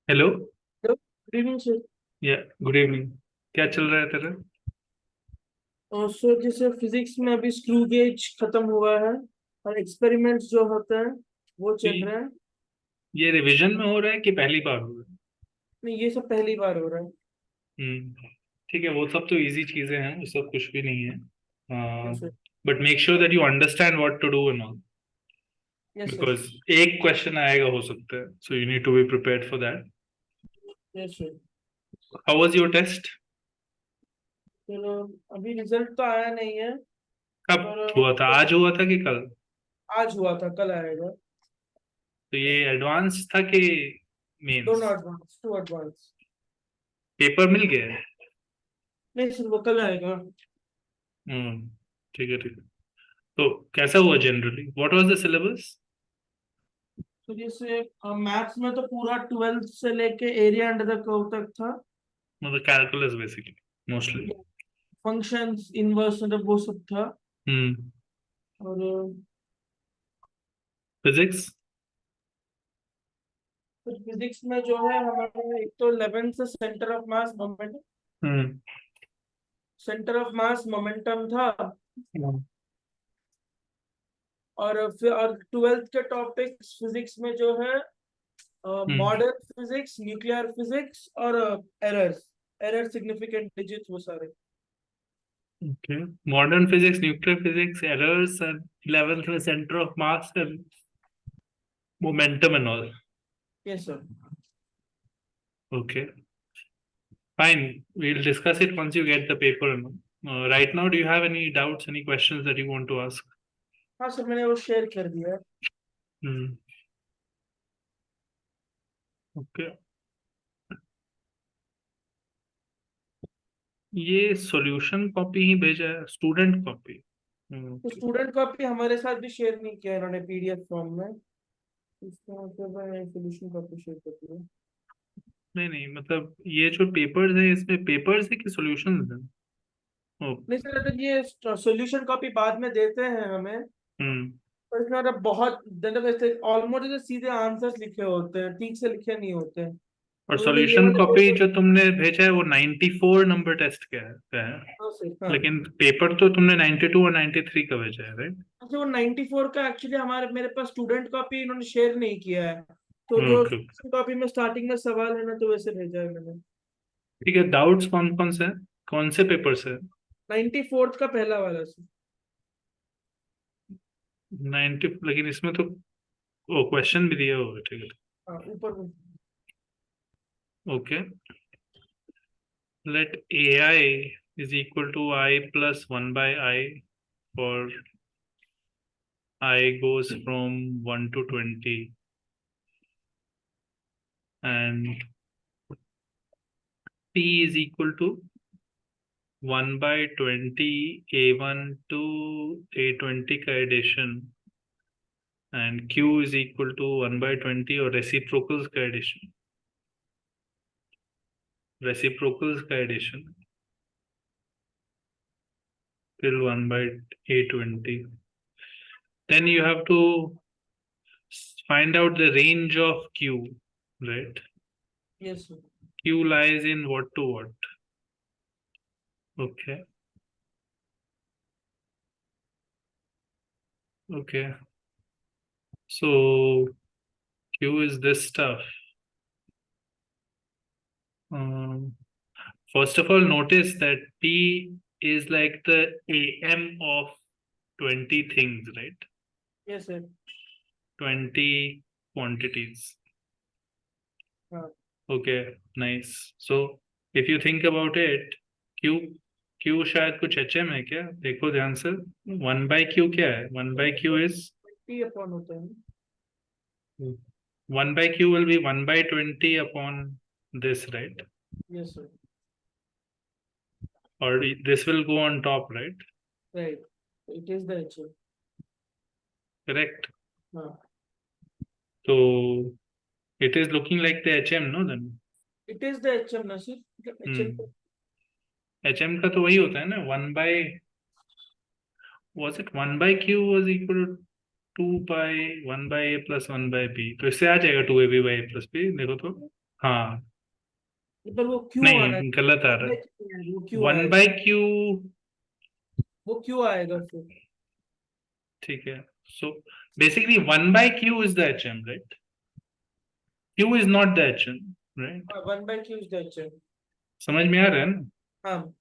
Hello. Hello, good evening sir. या good evening. क्या चल रहा है तेरा? और सर जैसे फिजिक्स में अभी स्क्रू गेज खत्म हुआ है और एक्सपेरिमेंट्स जो होते हैं वो तो चल रहे हैं। ये रिवीजन में हो रहा है कि पहली बार हो रहा है? नहीं, ये सब पहली बार हो रहा है। ठीक है, वो सब तो इजी चीजें हैं, वो सब कुछ भी नहीं है। Yes sir. But make sure that you understand what to do and all, yes sir. Because एक क्वेश्चन आएगा हो सकता है, so you need to be prepared for that. Yes sir. How was your test? चलो, अभी result तो आया नहीं है कब पर हुआ था? आज हुआ था कि कल? आज हुआ था, कल आएगा। तो ये एडवांस था कि मेंस? दोनों एडवांस, टू एडवांस। पेपर मिल गया है? नहीं सर, वो कल आएगा। हम्म। ठीक है, ठीक है। तो कैसा हुआ generally? What was the syllabus? तो जैसे मैथ्स में तो पूरा 12th से लेके एरिया अंडर द कर्व तक था। मतलब calculus basically, mostly. Functions, inverse, मतलब वो सब था। हम्म। और फिजिक्स? फिजिक्स में जो है हमारे एक तो 11th से centre of mass moment, hmm. Centre of mass momentum था। हम्म। और फिर और 12th के टॉपिक्स फिजिक्स में जो है मॉडर्न फिजिक्स, न्यूक्लियर फिजिक्स और एरर्स, एरर सिग्निफिकेंट डिजिट्स, वो सारे। Okay. Modern physics, nuclear physics, errors and 11th में centre of mass and momentum and all. Yes sir. Okay, fine. We'll discuss it once you get the paper. Right now, do you have any doubts, any questions that you want to ask? हाँ sir, मैंने वो share कर दिया है। Hmm. Okay. ये solution copy ही भेजा है, student copy? तो ओके। स्टूडेंट कॉपी हमारे साथ भी शेयर नहीं किया इन्होंने पीडीएफ फॉर्म में। इसका मतलब मैं सोल्यूशन कॉपी शेयर कर दिया। नहीं नहीं, मतलब ये जो पेपर्स है, इसमें पेपर्स है कि सॉल्यूशंस है? ओ। नहीं सर, तो ये सोल्यूशन कॉपी बाद में देते हैं हमें। हम्म। पर इसमें मतलब बहुत मतलब ऐसे ऑलमोस्ट सीधे आंसर्स लिखे होते हैं, ठीक से लिखे नहीं होते हैं। और तो उन्होंने ये सॉल्यूशन वाले कॉपी पेपर। जो तुमने भेजा है वो 94 नंबर टेस्ट का है। हाँ सर, हाँ। लेकिन पेपर तो तुमने 92 और 93 का भेजा है, राइट? अच्छा, वो 94 का एक्चुअली हमारे मेरे पास स्टूडेंट कॉपी इन्होंने शेयर नहीं किया है। तो जो ओके। कॉपी में स्टार्टिंग में सवाल है ना, तो वैसे भेजा है मैंने। ठीक है, डाउट्स कौन कौन से हैं? कौन से पेपर से? 94th का पहला वाला सर। 90, लेकिन इसमें तो वो क्वेश्चन भी दिया हुआ है। ठीक हाँ, ऊपर में। है, okay. Let AI is equal to I plus 1 by I for I goes from 1 to 20, and P is equal to 1 by 20 A1 to A20 का addition, and Q is equal to 1 by 20 और reciprocals का addition, reciprocals का addition फिर 1 by A20. Then you have to find out the range of Q, right? Yes sir. Q lies in what to what? Okay, okay. So Q is this stuff. Um, First of all, notice that P is like the AM of 20 things, right? Yes sir. 20 quantities. हाँ। Okay, nice. So if you think about it, Q Q शायद कुछ HM है क्या? देखो ध्यान से। 1/Q क्या है? 1/Q is टी अपॉन होता है। 1/Q will be 1/20 upon this, right? Yes sir. Or this will go on top, right? Right, it is the H. Correct. हाँ। So it is looking like the HM, no? Then it is the H M ना sir, H M. HM का तो वही होता है ना, 1/, was it 1/Q was equal to 2 by 1/A plus 1/B? तो इससे आ जाएगा 2AB by A plus B, देखो तो। हाँ पर वो क्यों आना नहीं, गलत आ रहा है। चाहिए, वो क्यों वन आएगा, बाय क्यू। वो क्यों आएगा फिर? ठीक है, so basically one by Q is the H M, right? Q is not the H M, right? हाँ, one by Q is the HM। समझ में आ रहा है ना? हाँ।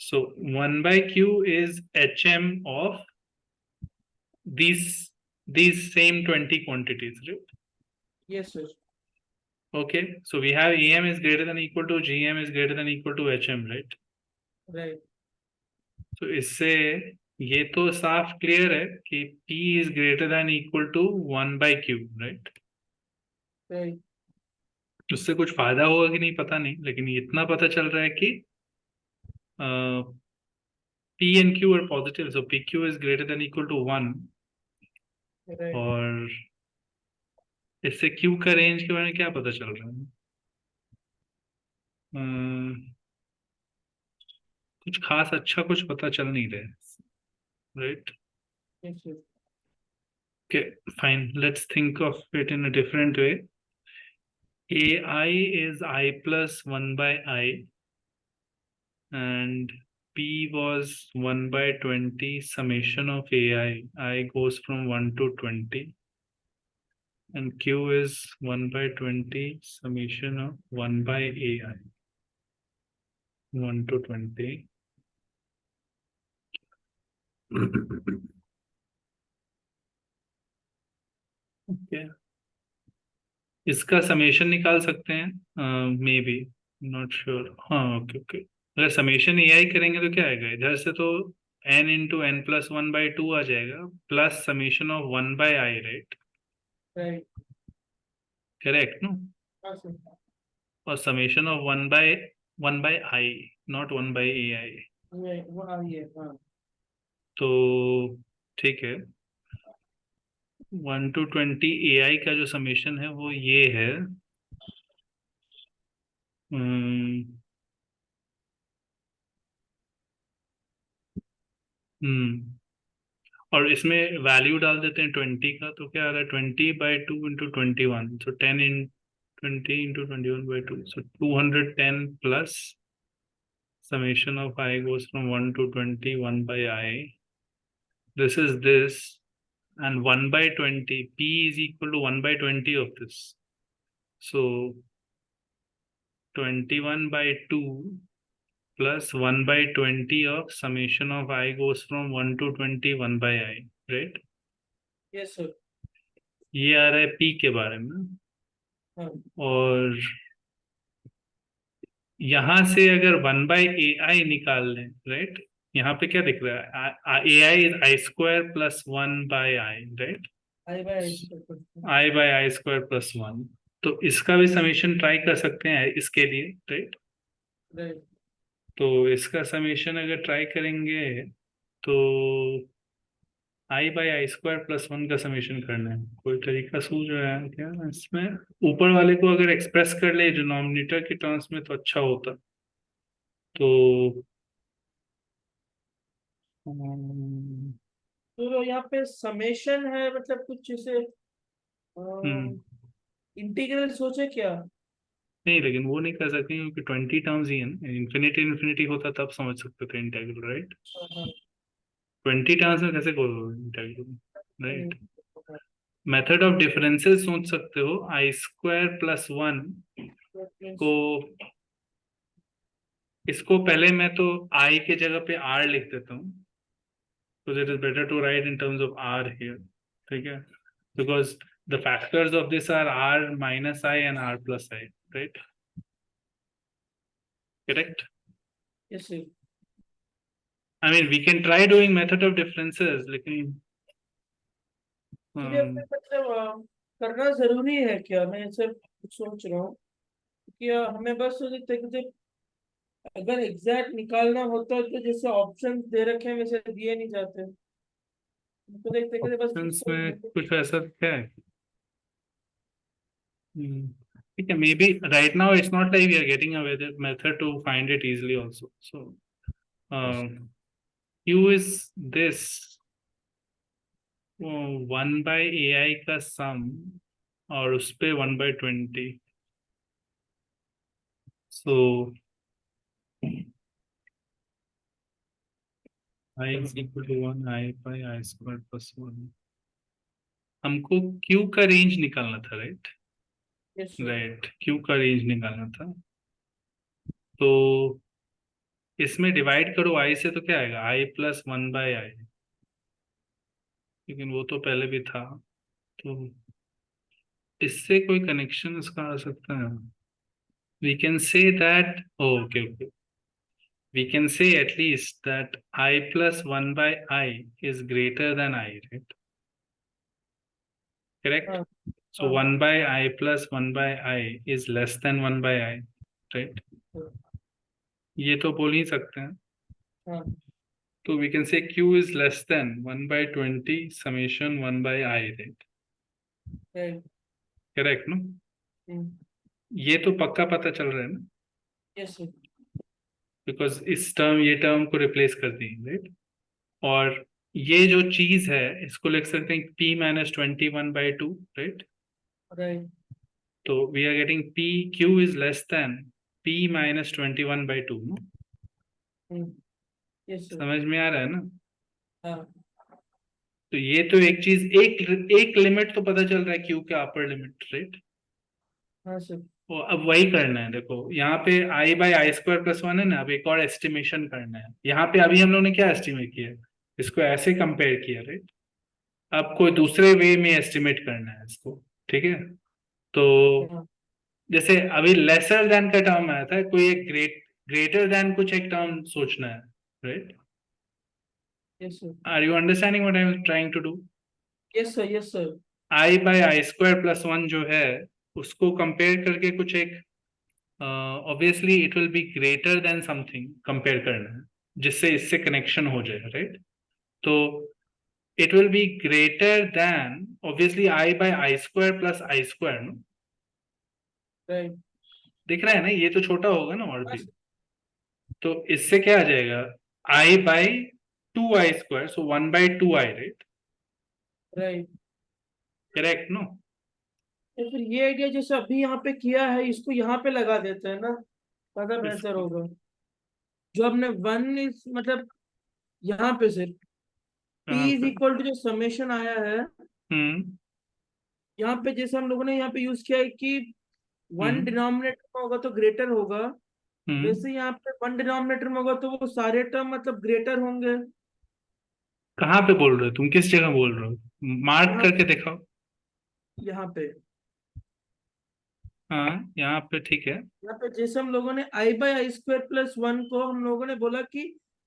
So one by Q is H M of these these same 20 quantities, right? Yes sir. Okay, so we have em is greater than equal to gm is greater than equal to hm, right? Right. तो इससे ये तो साफ clear है कि p is greater than equal to 1 by q, right? Right. उससे कुछ फायदा होगा कि नहीं पता नहीं, लेकिन इतना पता चल रहा है कि p and q are positive, so pq is greater than equal to 1। Right. और इससे q का रेंज के बारे में क्या पता चल रहा है? कुछ खास अच्छा कुछ पता चल नहीं रहा है, right? Yes sir. Okay, fine. Let's think of it in a different way. AI is I plus 1 by I, and P was 1 by 20 summation of AI. I goes from 1 to 20. And Q is 1 by 20 summation of 1 by AI. 1 to 20. Okay. इसका समेशन निकाल सकते हैं, maybe, not sure. हाँ, okay okay. अगर summation A I करेंगे तो क्या आएगा इधर से? तो n into N plus one by two आ जाएगा, plus summation of one by I, right? Right. Correct no? हाँ सर। और summation of one by I, not one by A I. वो हाँ ये हाँ। तो ठीक है, 1 to 20 ए आई का जो समेशन है वो ये है। हम्म हम्म और इसमें वैल्यू डाल देते हैं 20 का, तो क्या आ रहा है? 20/2 × 21, सो 10 इन 20 × 21/2, सो 210 plus summation of I goes from 1 to 20, 1 by I. This is this, and 1 by 20, P is equal to 1 by 20 of this. So 21 by 2 plus 1 by 20 of summation of I goes from 1 to 20, 1 by I, right? Yes sir. ये आ रहा है P के बारे में। हाँ। और यहां से अगर 1 बाई ए आई निकाल लें, राइट? यहाँ पे क्या दिख रहा है? A I is I square plus one by I, right? I by I sir. I by I square plus one. तो इसका भी समेशन ट्राई कर सकते हैं इसके लिए, राइट? राइट। तो इसका समेशन अगर ट्राई करेंगे तो I by I square plus one का समेशन करना है। कोई तरीका सूझ रहा है क्या इसमें? ऊपर वाले को अगर एक्सप्रेस कर ले डिनोमिनेटर के टर्म्स में तो अच्छा होता। तो हम्म तो यहाँ पे समेशन है, मतलब कुछ जैसे हम्म, इंटीग्रल सोचे क्या? नहीं, लेकिन वो नहीं कर सकते क्योंकि 20 टर्म्स ही है ना। इन्फिनिटी इन्फिनिटी होता तब समझ सकते थे इंटेग्रल, राइट? हाँ, हाँ। 20 टर्म्स में कैसे करोगे इंटेग्रल, राइट? हाँ, मेथड ऑफ डिफरेंसेस सोच सकते हो। आई स्क्वायर प्लस वन को, इसको पहले मैं तो आई के जगह पे आर लिख देता हूँ, तो it is better to write in terms of R here, ठीक है? Because the factors of this are R minus I and R plus I, right? Correct? Yes sir. I mean, we can try doing method of differences, लेकिन इसलिए अपने मतलब करना जरूरी है क्या? मैं सिर्फ सोच रहा हूँ कि हमें बस देखते देखते अगर एग्जैक्ट निकालना होता तो जैसे ऑप्शन दे रखे हैं वैसे दिए नहीं जाते, तो देखते देखते बस ऑप्शंस में इसको। कुछ ऐसा क्या है? Hmm. ठीक है, maybe right now it's not like we are getting a method to find it easily also. So Q is this 1 by AI का सम और उस पे 1/20, सो I is equal to 1 I by I squared plus 1. हमको Q का range निकालना था, right? Yes sir. Right, Q का range निकालना था। तो इसमें डिवाइड करो I से, तो क्या आएगा? I plus 1/I। लेकिन वो तो पहले भी था, तो इससे कोई कनेक्शन इसका आ सकता है? We can say that, okay okay, we can say at least that I plus 1/I is greater than I, right? Correct? हाँ So हाँ 1 by I plus 1 by I is less than 1 by I, right? ये तो बोल ही सकते हैं। हाँ तो we can say Q is less than 1 by 20 summation 1 by I, right? Right. Correct, no? ये तो पक्का पता चल रहा है ना? Yes sir. बिकॉज इस टर्म, ये टर्म को रिप्लेस कर दी, राइट? और ये जो चीज है, इसको लिख सकते हैं P-21/2, राइट? राइट। तो we are getting Q is less than P-21/2, no? Yes sir. समझ में आ रहा है ना? हाँ तो ये तो एक चीज, एक लिमिट तो पता चल रहा है Q का, अपर लिमिट, राइट? हाँ सर। वो अब वही करना है। देखो यहाँ पे I by I square plus 1 है ना, अब एक और एस्टिमेशन करना है। यहाँ पे अभी हम लोग ने क्या एस्टिमेट किया? इसको ऐसे कंपेयर किया, राइट? अब कोई दूसरे वे में एस्टिमेट करना है इसको, ठीक है? तो हाँ जैसे अभी लेसर देन का टर्म आया था, कोई एक ग्रेटर देन कुछ एक टर्म सोचना है, right? Yes sir. Are you understanding what I am trying to do? Yes sir. Yes sir. I by I square plus 1 जो है, उसको कंपेयर करके कुछ एक, obviously it will be greater than something compare करना है, जिससे इससे कनेक्शन हो जाए, राइट? तो it will be greater than obviously I by I square plus I square, no? Right. दिख रहा है ना? ये तो छोटा होगा ना और हाँ भी। सर। तो इससे क्या आ जाएगा? I by 2I square, so 1/2I, right? Right. Correct, no? तो फिर ये आइडिया जैसे अभी यहाँ पे किया है, इसको यहाँ पे लगा देते हैं ना, ज्यादा बेहतर इसको होगा। जो हमने वन इस मतलब यहाँ पे से P कहाँ इज पे? इक्वल टू जो समेशन आया है, हम्म। यहाँ पे जैसे हम लोगों ने यहाँ पे यूज किया है कि वन हम्म। डिनोमिनेटर में होगा तो ग्रेटर होगा, हम्म। वैसे यहाँ पे वन डिनोमिनेटर में होगा तो वो सारे टर्म मतलब ग्रेटर होंगे। कहाँ पे बोल रहे हो तुम? किस जगह बोल रहे हो? मार्क यहाँ करके दिखाओ। यहाँ पे हाँ, यहाँ पे ठीक है। यहाँ पे जैसे हम लोगों ने I by I square plus one को हम लोगों ने बोला कि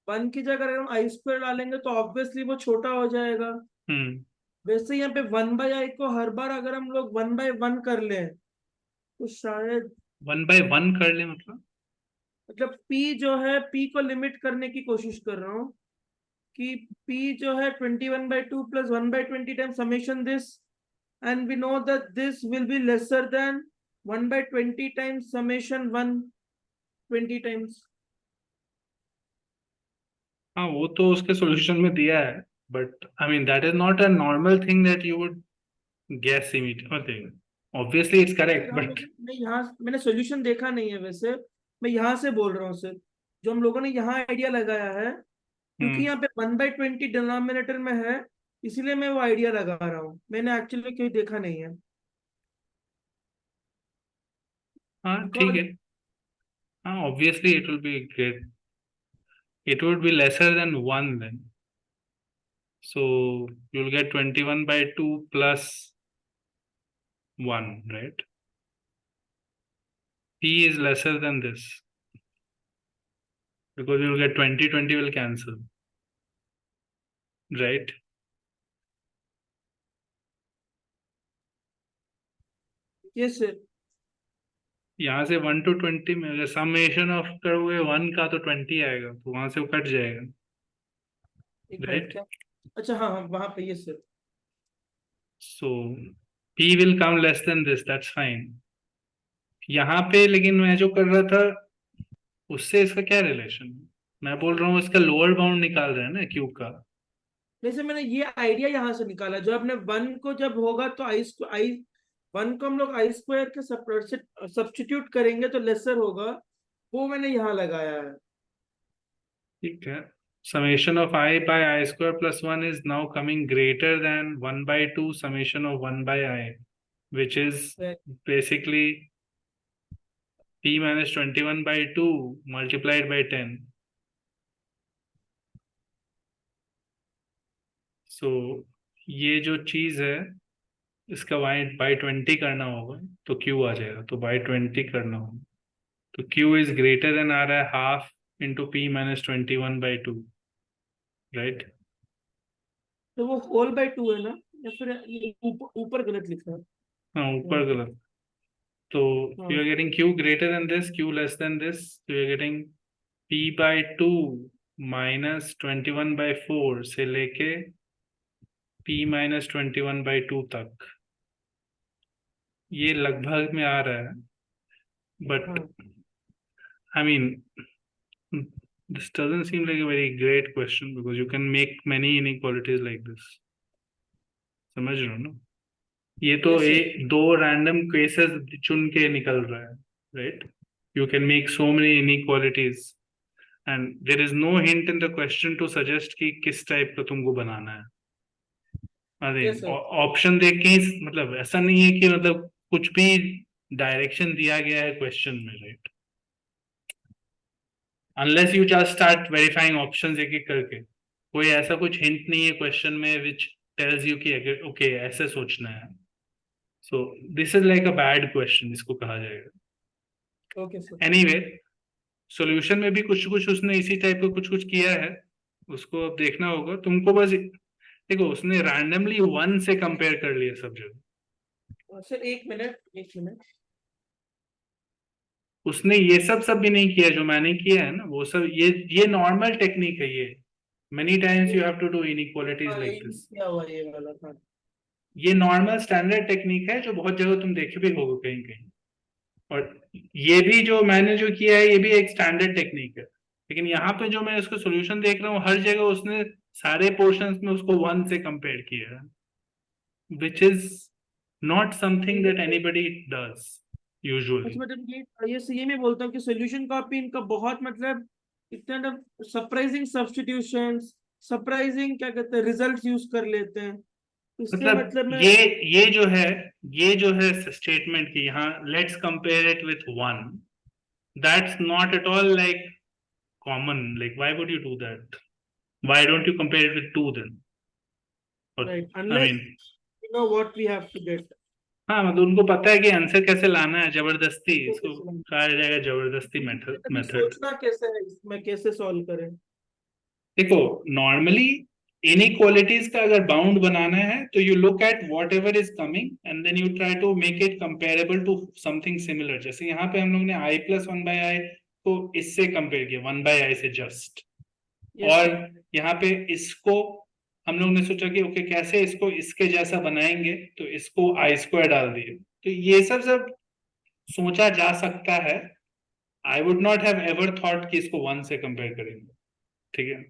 वन की जगह अगर हम आई स्क्वायर डालेंगे तो ऑब्वियसली वो छोटा हो जाएगा। हम्म। वैसे यहाँ पे वन बाई आई को हर बार अगर हम लोग वन बाई वन कर लें तो शायद 1/1 कर ले मतलब? मतलब P जो है, P को लिमिट करने की कोशिश कर रहा हूँ कि P जो है 21/2 plus 1/20 time summation this, and we know that this will be lesser than 1/20 times summation 120 times. हाँ, वो तो उसके सॉल्यूशन में दिया है, but I mean that is not a normal thing that you would guess immediately. Obviously it's फिर correct, हम but लोग, मैं यहाँ मैंने सॉल्यूशन देखा नहीं है वैसे, मैं यहाँ से बोल रहा हूँ सिर्फ जो हम लोगों ने यहाँ आइडिया लगाया है, क्योंकि हम्म। यहाँ पे 1/20 डिनोमिनेटर में है, इसीलिए मैं वो आइडिया लगा रहा हूँ, मैंने एक्चुअली कहीं देखा नहीं है। हाँ ठीक बिकॉज है। हाँ, obviously it will be great, it would be lesser than 1 then, so you will get 21/2 plus 1, right? P is lesser than this because you will get 20 will cancel, right? ये sir यहाँ से 1 to 20 में अगर summation of करोगे 1 का, तो 20 आएगा, तो वहां से वो कट जाएगा, एक मिनट राइट? क्या, अच्छा हाँ हाँ वहां पे ये sir. So P will come less than this, that's fine. यहाँ पे लेकिन मैं जो कर रहा था, उससे इसका क्या रिलेशन? मैं बोल रहा हूँ इसका लोअर बाउंड निकाल रहे हैं ना क्यू का। जैसे मैंने ये आइडिया यहाँ से निकाला, जो आपने वन को जब होगा तो आई वन को हम लोग आई स्क्वायर के सब्स्टिट्यूट करेंगे तो लेसर होगा, वो मैंने यहाँ लगाया है। ठीक है, summation of I by I square plus 1 is now coming greater than 1 by 2 summation of 1 by I, which is basically p minus 21 by 2 multiplied by 10. So ये जो चीज है इसका y बाई 20 करना होगा तो q आ जाएगा, तो बाई 20 करना होगा तो q इज ग्रेटर देन आ रहा है half into p minus 21 by 2, right? तो वो होल बाय 2 है ना, या फिर ये ऊपर गलत लिखा है? हाँ, ऊपर गलत। तो यू हाँ are getting q greater than this, q less than this, you are getting p by 2 minus 21 by 4 से लेके p माइनस 21 बाई 2 तक, ये लगभग में आ रहा है। बट हाँ। I mean, this doesn't seem like a very great question because you can make many inequalities like this. समझ रहे हो ना? ये तो यस एक दो रैंडम केसेस चुन के निकल रहा है, right? You can make so many inequalities and there is no hint in the question to suggest कि किस टाइप का तुमको बनाना है। अरे यस सर। ऑप्शन देख के ही मतलब ऐसा नहीं है कि मतलब कुछ भी डायरेक्शन दिया गया है क्वेश्चन में, right? Unless you just start verifying options एक एक करके, कोई ऐसा कुछ हिंट नहीं है क्वेश्चन में विच टेल्स यू कि ओके ऐसे सोचना है। So this is like a bad question, इसको कहा जाएगा। Okay sir. एनीवे, सॉल्यूशन में भी कुछ कुछ उसने इसी टाइप का कुछ कुछ किया है, उसको अब देखना होगा तुमको। बस देखो, उसने रैंडमली 1 से कंपेयर कर लिया सब जगह। सर एक मिनट, एक मिनट। उसने ये सब भी नहीं किया जो मैंने किया है ना, वो सब ये नॉर्मल टेक्निक है ये। Many times you have to do inequalities हाँ लाइक ये यूज दिस। किया हुआ है, ये वाला। हाँ। ये नॉर्मल स्टैंडर्ड टेक्निक है जो बहुत जगह तुम देखे भी होगे कहीं कहीं। और ये भी जो मैंने जो किया है ये भी एक स्टैंडर्ड टेक्निक है, लेकिन यहाँ पे जो मैं उसका सोल्यूशन देख रहा हूँ हर जगह उसने सारे पोर्शंस में उसको 1 से कंपेयर किया है, which is not something that anybody does usually. अच्छा मतलब ये मैं बोलता हूँ कि सोल्यूशन कॉपी इनका बहुत मतलब इतना सरप्राइजिंग सब्स्टिट्यूशंस, सरप्राइजिंग क्या कहते हैं रिजल्ट्स यूज कर लेते हैं, इसलिए मतलब मतलब मैं। ये जो है स्टेटमेंट की यहाँ let's compare it with 1, that's not at all like common, like why would you do that? Why don't you compare it with 2 then? और right, I unless mean, you know what we have to get. हाँ मतलब उनको पता है कि answer कैसे लाना है, जबरदस्ती इसको कैसे लाना कहा जाएगा, जबरदस्ती है, मेथड तभी मेथड। सोचना कैसे है इसमें, कैसे सॉल्व करें। देखो, नॉर्मली इनइक्वालिटीज का अगर बाउंड बनाना है तो you look at whatever is coming and then you try to make it comparable to something similar. जैसे यहाँ पे हम लोग ने आई प्लस 1 बाई आई को इससे कंपेयर किया, 1 बाई आई से जस्ट। यस और सर। यहाँ पे इसको हम लोग ने सोचा कि ओके कैसे इसको इसके जैसा बनाएंगे, तो इसको आई स्क्वायर डाल दिए। तो ये सब सब सोचा जा सकता है। I would not have ever thought कि इसको 1 से कंपेयर करेंगे, ठीक है?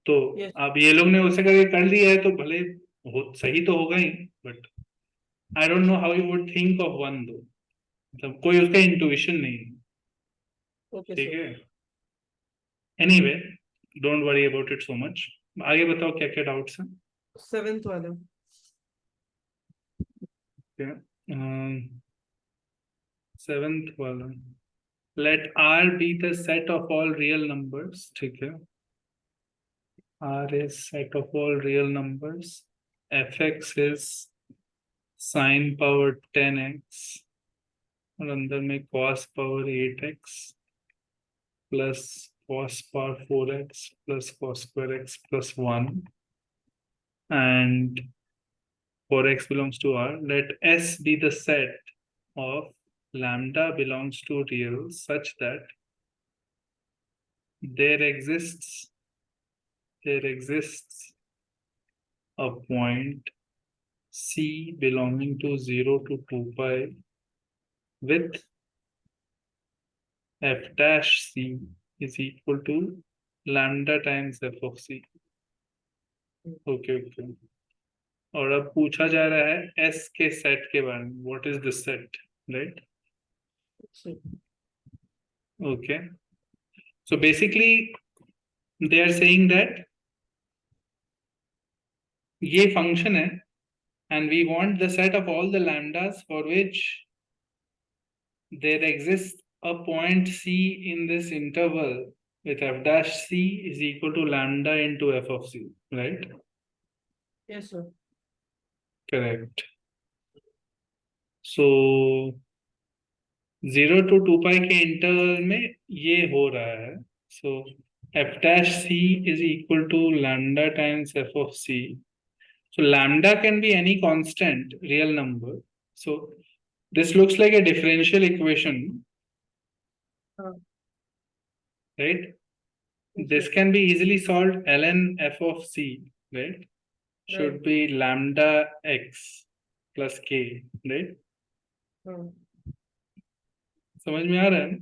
तो यस। अब ये लोग ने उसे करके कर लिया है तो भले सही तो होगा ही, but I don't know how you would think of 1 दो, मतलब कोई उसका इंट्यूशन नहीं है, ओके ठीक सर। है? Anyway, don't worry about it so much. आगे बताओ क्या क्या डाउट्स हैं? सेवेंथ वाला। क्या? सेवेंथ वाला, late R be the set of all real numbers, ठीक है? R is set of all real numbers. Fx is sin power 10x और अंदर में cos power 8x plus cos power 4x plus cos square x plus 1, and for x belongs to R, let S be the set of lambda belongs to real such that there exists a point C belonging to 0 to 2 pi with f dash C is equal to lambda times f of C. Okay okay. और अब पूछा जा रहा है S के set के बारे में, what is this set, right? Okay, So basically they are saying that ये function है and we want the set of all the lambdas for which there exists a point C in this interval with f dash C is equal to lambda into f of C, right? Yes, sir. Correct. So 0 to 2 pi के interval में ये हो रहा है. So f dash C is equal to lambda times f of C. So lambda can be any constant real number. So this looks like a differential equation, right? Yes, This sir. can be easily solved. ln f of C, right, should Right. be lambda x plus k, right? हाँ. समझ में आ रहा है?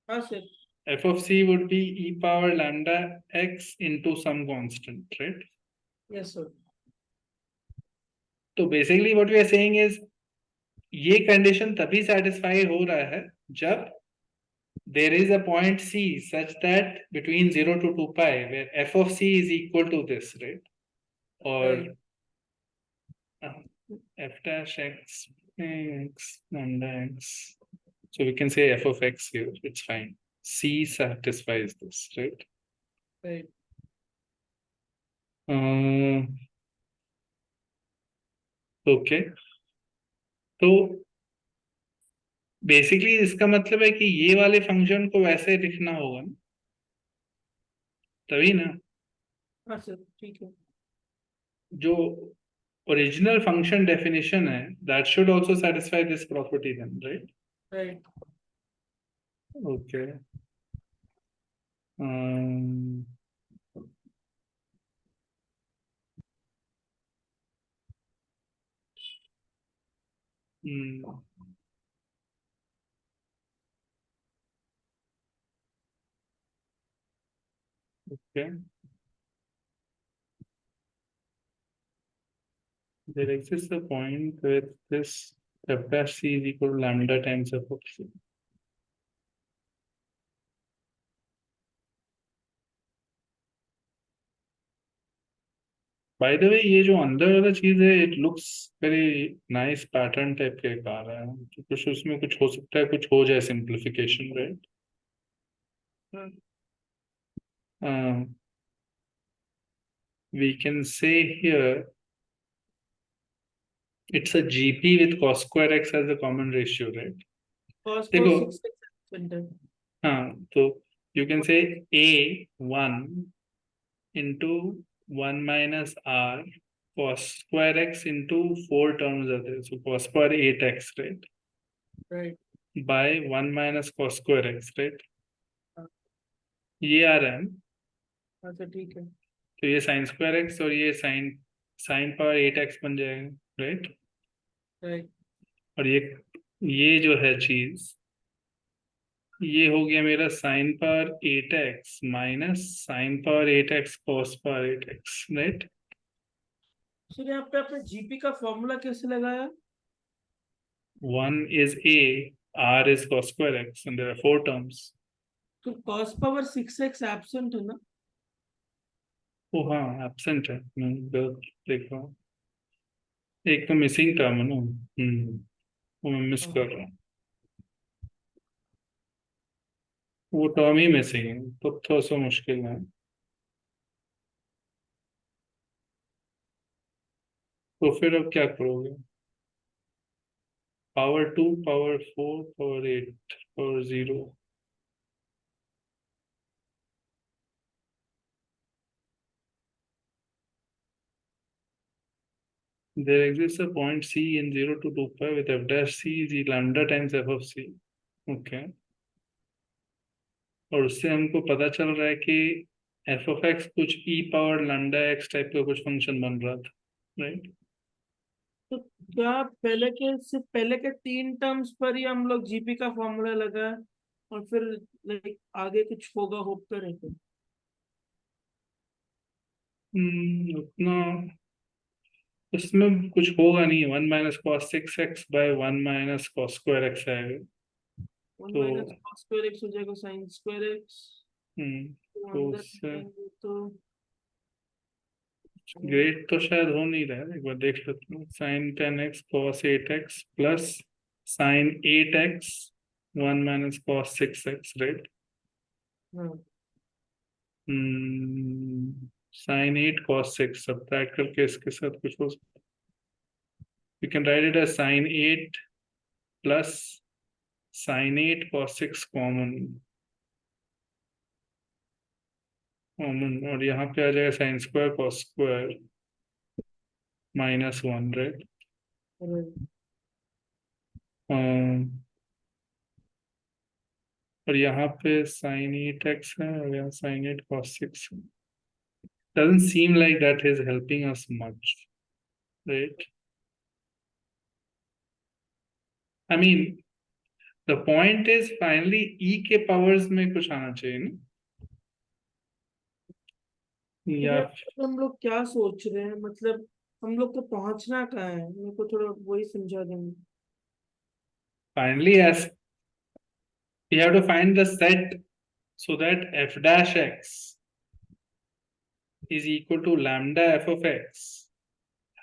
हाँ sir. f of C would be e power lambda x into some constant, right? Yes, sir. तो basically what we are saying is ये condition तभी satisfy हो रहा है जब there is a point C such that between 0 to 2 pi where f of C is equal to this, right? Or Right. f dash x lambda x. So we can say f of x here, it's fine. C satisfies this, right? Right. Okay. तो basically इसका मतलब है कि ये वाले function को वैसे लिखना होगा ना, तभी ना. हाँ सर, ठीक है. जो ओरिजिनल फंक्शन डेफिनेशन है that should also satisfy this property then, right? Right. Okay. Okay. There exists a point with this f dash c is equal to lambda times f of c. By the way, ये जो अंदर वाला चीज है, it looks very nice pattern type के आ रहा है. तो कुछ उसमें कुछ हो सकता है, कुछ हो जाए simplification, right? We can say here it's a GP with cos square x as a common ratio, right? Cos देखो, 6 हाँ, तो you can say a1 into 1 minus r cos square x into 4 terms are there. So cos square 8x, right? Right. By 1 minus cos square x, right? हाँ. ये आ रहा है. हाँ sir, ठीक है. तो ये sin square x और ये sin पावर 8x बन जाएगा, राइट? Right. और ये जो है चीज, ये हो गया मेरा sin power 8x minus sin power 8x cos power 8x, right? Sir यहाँ पे आपने जीपी का फॉर्मूला कैसे लगाया? 1 is a, r is cos square x, and there are 4 terms. तो cos पावर 6x एब्सेंट है ना? ओ हाँ, एब्सेंट है. मैं गलत देख रहा हूँ. एक तो मिसिंग टर्म है ना. वो मैं मिस कर रहा हूँ. वो टर्म ही मिसिंग है, तो थोड़ा सा मुश्किल है. तो फिर अब क्या करोगे? Power 2, power 4, power 8, power 0. There exists a point C in 0 to 2 pi with f dash C is e lambda times f of C. Okay. और उससे हमको पता चल रहा है कि f of x कुछ e power lambda x type का कुछ फंक्शन बन रहा था, राइट? तो क्या पहले के 3 टर्म्स पर ही हम लोग जीपी का फॉर्मूला लगाए और फिर लाइक आगे कुछ होगा होप करें तो? उतना इसमें कुछ होगा नहीं. 1 minus cos 6x by 1 minus cos square X आएगा. 1 तो माइनस कॉस स्क्वायर एक्स हो जाएगा साइन स्क्वायर एक्स. तो अंदर उससे जाएंगे तो ग्रेड तो शायद हो नहीं रहा है, एक बार देख लेते हैं। Sine 10x cos 8x plus sine 8x 1 minus cos 6x, right? हाँ साइन 8 cos 6 सब्ट्रैक्ट करके इसके साथ कुछ हो सकता है। You can write it as sine 8 plus sine 8 cos 6 common, और यहाँ पे आ जाएगा sine square cos square -1, right? right, और यहाँ पे साइन 8x है और यहाँ साइन 8 cos 6 है। Doesn't seem like that is helping us much, right? I mean, the point is finally e के powers में कुछ आना चाहिए ना, फिर या यार हम लोग क्या सोच रहे हैं, मतलब हम लोग को पहुंचना कहाँ है, मेरे को थोड़ा वही समझा देंगे। finally as we have to find the set so that f dash x is equal to lambda f of x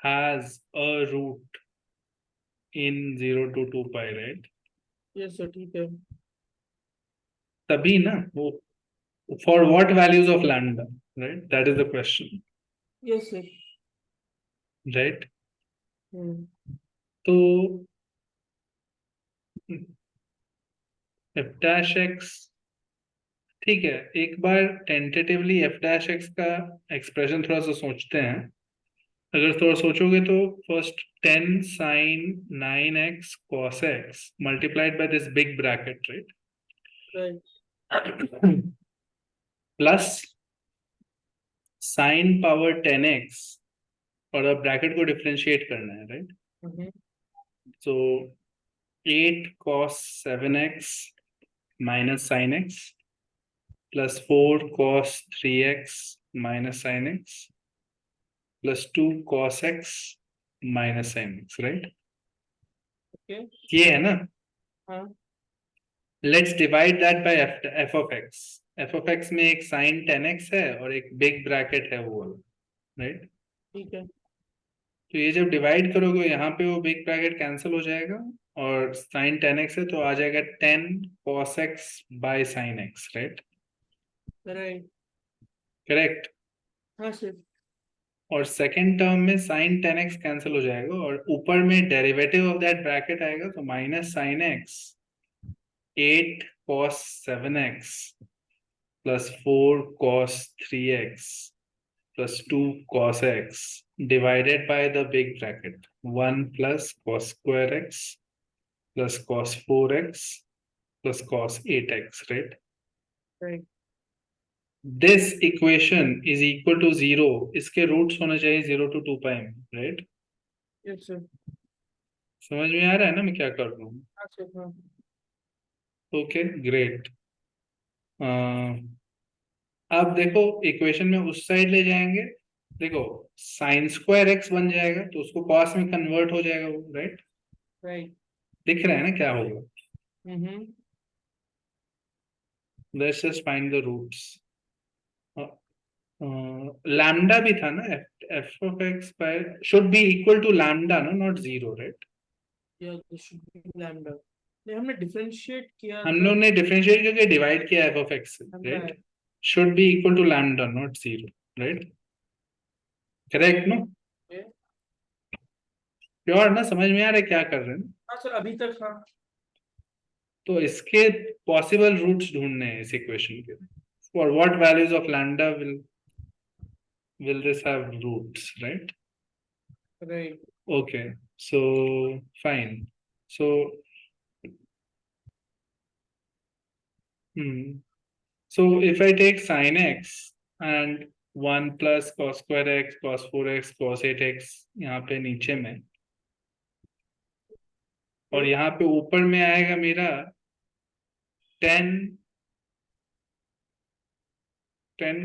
has a root in 0 to 2 pi, right? ये सर ठीक है। तभी ना वो, for what values of lambda, right? That is the question, ये सर। right? हम्म। तो f dash x, ठीक है, एक बार टेंटेटिवली f dash x का एक्सप्रेशन थोड़ा सा सोचते हैं। अगर थोड़ा सोचोगे तो first 10 sine 9x cos x multiplied by this big bracket, right. Right, plus sine power 10x, और अब ब्रैकेट को डिफरेंशिएट करना है, right? Hmm. So 8 cos 7x minus sine x plus 4 cos 3x minus sine x plus 2 cos x minus sine x, right? Okay. ये है ना? हाँ let's divide that by f of x। f of x में एक sign 10x है और एक big bracket है वो, राइट? ठीक है। तो ये जब डिवाइड करोगे यहाँ पे वो बिग ब्रैकेट कैंसिल हो जाएगा, और साइन 10x है तो आ जाएगा 10 cos x by sine x, right? Right. Correct. हाँ सर। और सेकेंड टर्म में साइन 10x कैंसिल हो जाएगा और ऊपर में डेरिवेटिव ऑफ दैट ब्रैकेट आएगा, तो minus sine x 8 cos 7x plus 4 cos 3x plus 2 cos x divided by the big bracket 1 plus cos square x plus cos 4x plus cos 8x, right? Right. This equation is equal to 0, इसके roots होने चाहिए 0 to 2 pi में, right? Yes sir. समझ में आ रहा है ना मैं क्या कर रहा हूँ? हाँ सर। हाँ ओके, ग्रेट। अब देखो इक्वेशन में उस साइड ले जाएंगे, देखो साइन स्क्वायर एक्स बन जाएगा तो उसको कॉस में कन्वर्ट हो जाएगा वो, राइट? राइट। दिख रहा है ना क्या होगा? Hmm. Let's just find the roots. Lambda भी था ना, F of X by should be equal to lambda, no not zero, right? या दिस शुड बी लैम्डा। नहीं, हमने डिफरेंशिएट किया हम था। लोग ने डिफरेंशिएट करके डिवाइड किया एफ ऑफ एक्स से, लैम्डा है। Right? Should be equal to lambda not zero, right? Correct no? ये- प्योर ना? समझ में आ रहा है क्या कर रहे हैं? हाँ सर, अभी तक हाँ। तो इसके पॉसिबल रूट्स ढूंढने हैं इस इक्वेशन के, for what values of lambda will this have roots, right? Right. Okay, so fine. So so if I take sin x and 1 plus cos square x cos 4x cos 8x यहाँ पे नीचे में, और यहाँ पे ऊपर में आएगा मेरा 10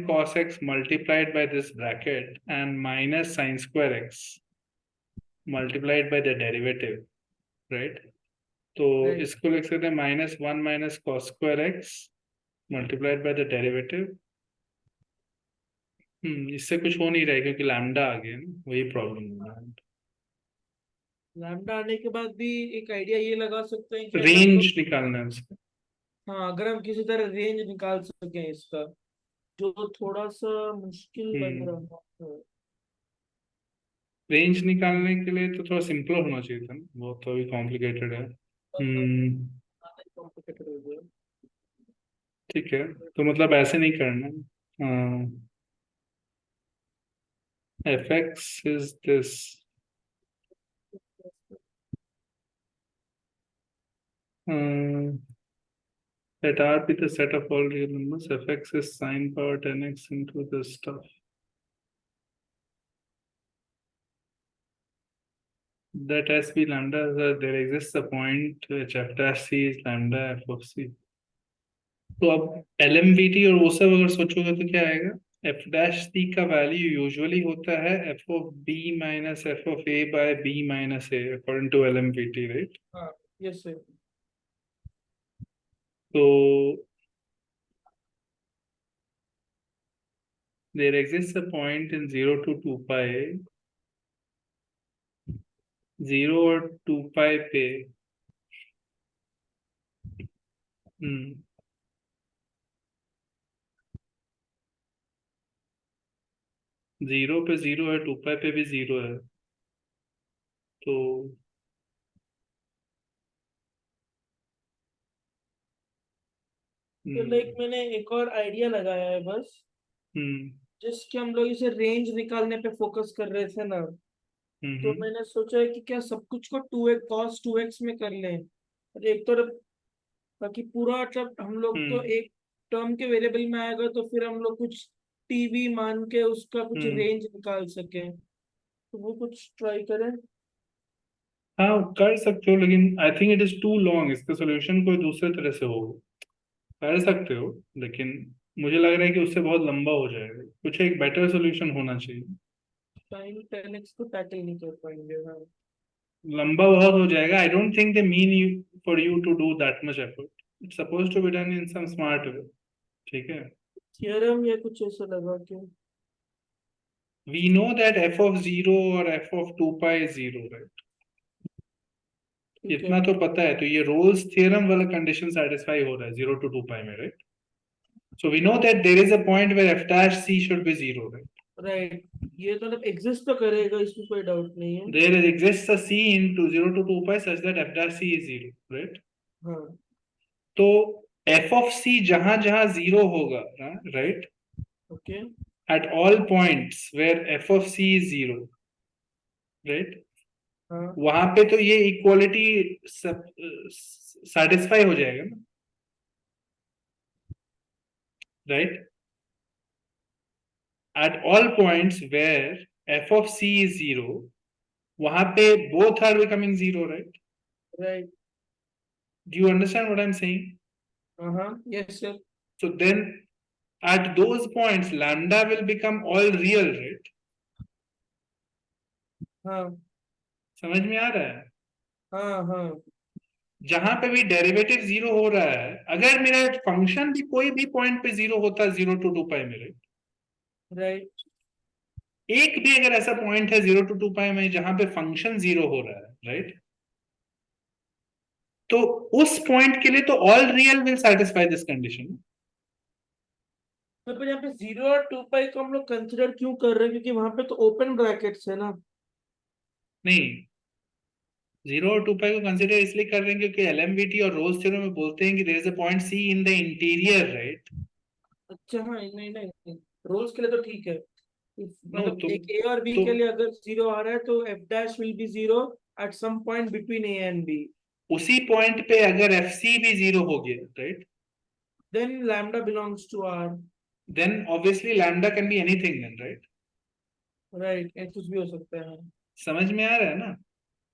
cos x multiplied by this bracket and minus sin square x multiplied by the derivative, right? तो राइट। इसको लिख सकते हैं -1 minus cos square x multiplied by the derivative. इससे कुछ हो नहीं रहा है क्योंकि लैम्डा आ गया ना, वही प्रॉब्लम हो रहा है। लैम्डा आने के बाद भी एक आइडिया ये लगा सकते हैं कि अगर हम रेंज लोग, निकालना है उसका। हाँ अगर हम किसी तरह रेंज निकाल सकें इसका, जो थोड़ा सा मुश्किल लग हम्म रहा है। रेंज निकालने के लिए तो थोड़ा सिंपल होना चाहिए था ना, वो तो अभी कॉम्प्लिकेटेड है। कॉम्प्लिकेटेड हो गया। ठीक है, तो मतलब ऐसे नहीं करना। F x is this, let R be the set of all real numbers, fx is sine power 10x into this stuff. That S be lambda, there exists a point which f dash c is lambda f of c. तो अब LMVT और वो सब अगर सोचोगे तो क्या आएगा? f dash c का वैल्यू यूजुअली होता है f of b minus f of a by b minus a according to LMVT, right? हाँ यस सर। तो there exists a point in 0 to 2 pi, 0 और 2 pi पे हम्म 0 पे 0 है, 2 पाई पे भी 0 है, तो तो लाइक हम्म मैंने एक और आइडिया लगाया है बस, हम्म जिसके हम लोग इसे रेंज निकालने पे फोकस कर रहे थे ना, तो हम्म मैंने सोचा है कि क्या सब कुछ को 2x cos 2x में कर लें, और एक तरफ, ताकि पूरा मतलब हम लोग तो हम्म एक टर्म के वेरिएबल में आएगा, तो फिर हम लोग कुछ टीवी मान के उसका कुछ हम्म रेंज निकाल सकें, तो वो कुछ ट्राई करें। हाँ कर सकते हो, लेकिन I think it is too long, इसका सोल्यूशन कोई दूसरे तरह से हो, कर सकते हो, लेकिन मुझे लग रहा है कि उससे बहुत लंबा हो जाएगा, कुछ एक बेटर सोल्यूशन होना चाहिए। टाइम 10x को टैकल नहीं कर पाएंगे, हाँ। लंबा बहुत हो जाएगा, I don't think they mean you for you to do that much effort, it's suppose to be done in some smart way. ठीक है, थियरम या कुछ ऐसा लगा के। We know that F of zero और F of 2 pi is zero, right? ठीक है। इतना तो पता है, तो ये रोल्स थ्योरम वाला कंडीशन सेटिस्फाई हो रहा है 0 to 2 पाई में, right? So we know that there is a point where F dash C should be zero, right? Right, ये तो मतलब एग्जिस्ट तो करेगा, इसमें कोई डाउट नहीं है। There exists a C into 0 to 2 pi such that F dash C is zero, right? हाँ। तो एफ ऑफ सी जहां जहां जीरो होगा, right, okay. At all points where F of C is zero, right, हाँ। वहां पे तो ये इक्वालिटी सेटिस्फाई हो जाएगा ना, right? At all points where f of c is zero, वहां पे both are becoming zero, right? Right. Do you understand what I'm saying? हाँ yes sir. So then at those points lambda will become all real, right? हाँ समझ में आ रहा है? हाँ हाँ। जहां पे भी डेरिवेटिव जीरो हो रहा है, अगर मेरा फंक्शन भी कोई भी पॉइंट पे जीरो होता है 0 to 2 पाई में, right? राइट। एक भी अगर ऐसा पॉइंट है 0 to 2 पाई में जहां पे फंक्शन जीरो हो रहा है, राइट, तो उस पॉइंट के लिए तो all real will satisfy this condition. तो फिर यहाँ पे 0 और 2 पाई को हम लोग कंसिडर क्यों कर रहे हैं, क्योंकि वहां पे तो ओपन ब्रैकेट्स है ना। नहीं, 0 और 2 पाई को कंसीडर इसलिए कर रहे हैं क्योंकि एलएमवीटी और रोल्स थ्योरम में बोलते हैं कि there is a point C in the interior, right? अच्छा हाँ, नहीं नहीं, रोल्स के लिए तो ठीक है। नो मतलब तो एक ए और बी तो के लिए अगर 0 आ रहा है, तो F dash will be 0 at some point between A and B. उसी पॉइंट पे अगर एफ सी भी जीरो हो गया, right, then lambda belongs to R. Then obviously lambda can be anything then, right? Right, कुछ भी हो सकता है। समझ में आ रहा है ना?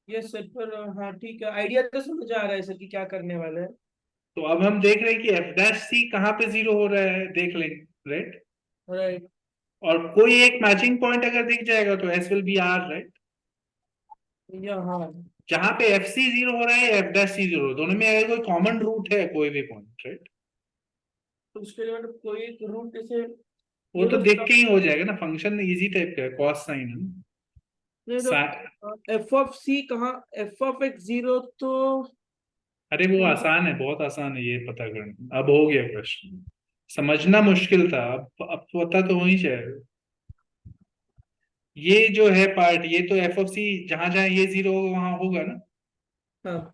यस सर, पर हाँ ठीक है, आइडिया तो समझ आ रहा है सर कि क्या करने वाला है। तो अब हम देख रहे हैं कि एफ डैश सी कहाँ पे जीरो हो रहा है, देख लेंगे, राइट? राइट। और कोई एक मैचिंग पॉइंट अगर दिख जाएगा तो S will be R, right? या हाँ। जहां पे एफ सी जीरो हो रहा है, एफ डैश सी जीरो, दोनों में अगर कोई कॉमन रूट है कोई भी पॉइंट, राइट, तो उसके लिए मतलब कोई एक रूट जैसे वो ये तो बस देख के ही हो जाएगा ना, फंक्शन इजी टाइप का है, कॉस साइन है ना। नहीं तो एफ ऑफ सी कहाँ, एफ ऑफ एक्स जीरो तो अरे वो आसान है, बहुत आसान है ये पता करना। अब हो गया क्वेश्चन, समझना मुश्किल था, अब पता तो हो ही जाएगा। ये जो है पार्ट, ये तो एफ ऑफ सी जहां जहां ये जीरो होगा वहां होगा ना। हाँ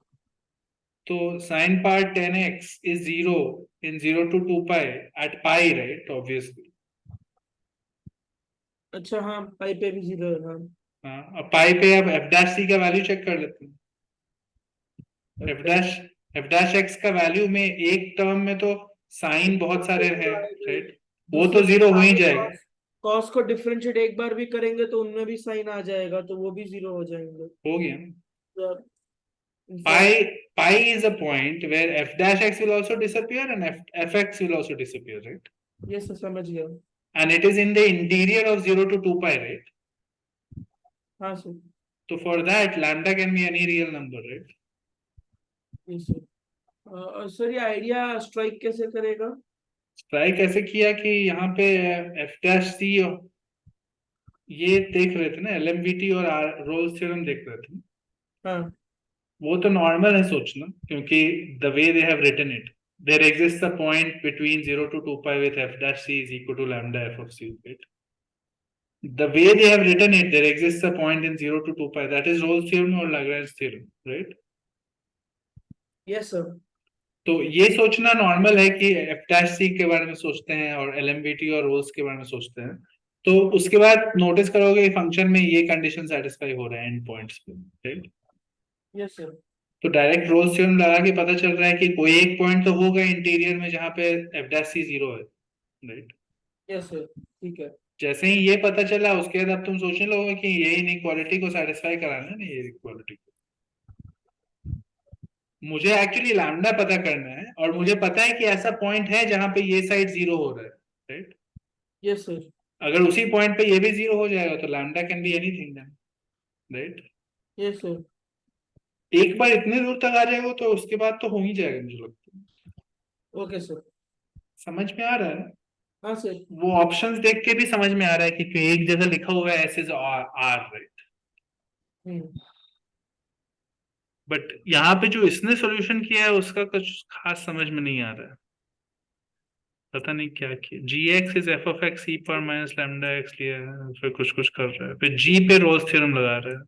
तो sine part ten X is zero in 0 to 2 pi at pi, right, obviously. अच्छा हाँ पाई पे भी जीरो है हाँ। हाँ, अब पाई पे अब एफ डैश सी का वैल्यू चेक कर लेते हैं। F F dash dash F dash x का वैल्यू में एक टर्म में तो साइन बहुत सारे हैं, राइट, वो दूसरे तो जीरो हो ही आगे जाएगा। कॉस, कॉस को डिफरेंशिएट एक बार भी करेंगे तो उनमें भी साइन आ जाएगा तो वो भी जीरो हो जाएंगे। हो गया। In fact pi pi is a point where f dash x will also disappear and fx will also disappear, right? ये सब समझ गया। And it is in the interior of 0 to 2 pi, right? हाँ sir. So for that, lambda can be any real number, right? ये sir और sir ये idea strike कैसे करेगा? ट्राई कैसे किया कि यहाँ पे f dash c ये देख रहे थे ना, LMVT और रोल्स थ्योरम देख रहे थे। हाँ वो तो नॉर्मल है सोचना, क्योंकि the way they have written it, there exist a point between 0 to 2 pi with f dash c is equal to lambda f of c, right? The way they have written it, there exists a point in 0 to 2 pi. That is Rolle's theorem or Lagrange theorem, right? Yes sir. तो ये सोचना normal है कि f dash सी के बारे में सोचते हैं और एलएमबीटी और रोल्स के बारे में सोचते हैं। तो उसके बाद नोटिस करोगे फंक्शन में ये कंडीशन सेटिस्फाई हो रहे हैं एंड पॉइंट्स पे, राइट? Yes sir. तो डायरेक्ट रोल्स थ्योरम लगा के पता चल रहा है कि कोई एक पॉइंट तो होगा इंटीरियर में जहां पे एफ डैश सी जीरो है, राइट? यस सर ठीक है। जैसे ही ये पता चला उसके बाद अब तुम सोचने लगोगे कि ये इनइक्वालिटी को सेटिस्फाई कराना है ना, ये इक्वालिटी। मुझे एक्चुअली लैम्डा पता करना है और मुझे पता है कि ऐसा पॉइंट है जहां पे ये साइड जीरो हो रहा है, राइट? Yes sir. अगर उसी पॉइंट पे ये भी जीरो हो जाएगा तो lambda can be anything then, right? Yes sir. एक बार इतने दूर तक आ जाएगा तो उसके बाद तो हो ही जाएगा मुझे लगता है। Okay sir. समझ में आ रहा है ना? हाँ सर। वो ऑप्शंस देख के भी समझ में आ रहा है कि एक जगह लिखा हुआ है एस इज आर, राइट? हम्म। बट यहाँ पे जो इसने सोल्यूशन किया है उसका कुछ खास समझ में नहीं आ रहा है, पता नहीं क्या किया। G X is F of X E पर माइनस लैम्डा एक्स लिया है, फिर कुछ कुछ कर रहा है, फिर जी पे रोल्स थ्योरम लगा रहा है।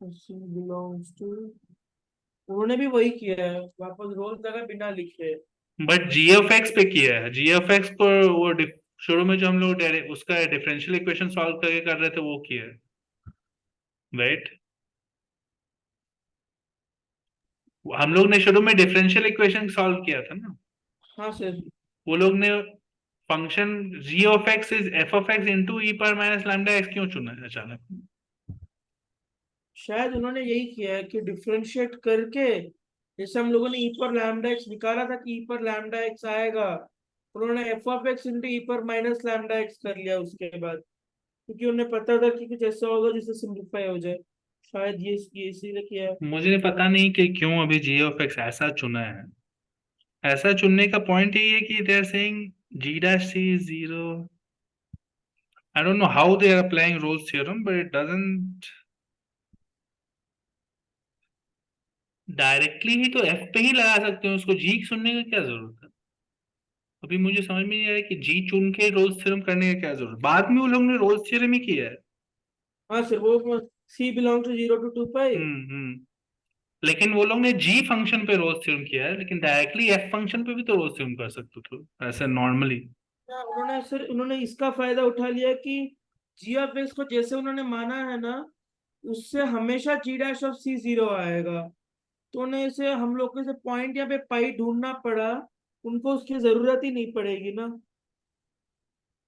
बिलोंग्स टू, उन्होंने भी वही किया है, वापस रोज जगह बिना लिखे। बट जी ऑफ एक्स पे किया है, जी ऑफ एक्स को वो शुरू में जो हम लोग उसका डिफरेंशियल इक्वेशन सॉल्व करके कर रहे थे वो किया है, राइट? हम लोग ने शुरू में डिफरेंशियल इक्वेशन सॉल्व किया था ना। हाँ सर। वो लोग ने function G of X is F of X into E पर माइनस लैम्डा एक्स क्यों चुना है अचानक? शायद उन्होंने यही किया है कि डिफरेंशिएट करके, जैसे हम लोगों ने ई पर लैम्डा एक्स निकाला था कि ई पर लैम्डा एक्स आएगा, उन्होंने F of X into E पर माइनस लैम्डा एक्स कर लिया उसके बाद, क्योंकि उन्हें पता था कि कुछ ऐसा होगा जिससे सिंप्लीफाई हो जाए। शायद ये इसीलिए किया है। मुझे पता नहीं कि क्यों अभी जी ऑफ एक्स ऐसा चुना है। ऐसा चुनने का पॉइंट यही है कि they are saying G dash C is zero. I don't know how they are applying Rolle's theorem, but it doesn't directly ही तो एफ पे ही लगा सकते हैं उसको, जी सुनने का क्या जरूरत है? अभी मुझे समझ में नहीं आ रहा है कि जी चुन के रोल्स थ्योरम करने का क्या जरूरत, बाद में वो लोग ने रोल्स थ्योरम ही किया है। हाँ सर वो सी बिलोंग टू 0 to 2 पाई। लेकिन वो लोग ने जी फंक्शन पे रोल्स थ्योरम किया है, लेकिन डायरेक्टली एफ फंक्शन पे भी तो रोल्स थ्योरम कर सकते थे ऐसे नॉर्मली। उन्होंने सर उन्होंने इसका फायदा उठा लिया कि जी ऑफ एक्स को जैसे उन्होंने माना है ना, उससे हमेशा जी डैश ऑफ सी जीरो आएगा। तो उन्हें इसे हम लोग को इसे पॉइंट यहाँ पे पाई ढूंढना पड़ा, उनको उसकी जरूरत ही नहीं पड़ेगी ना,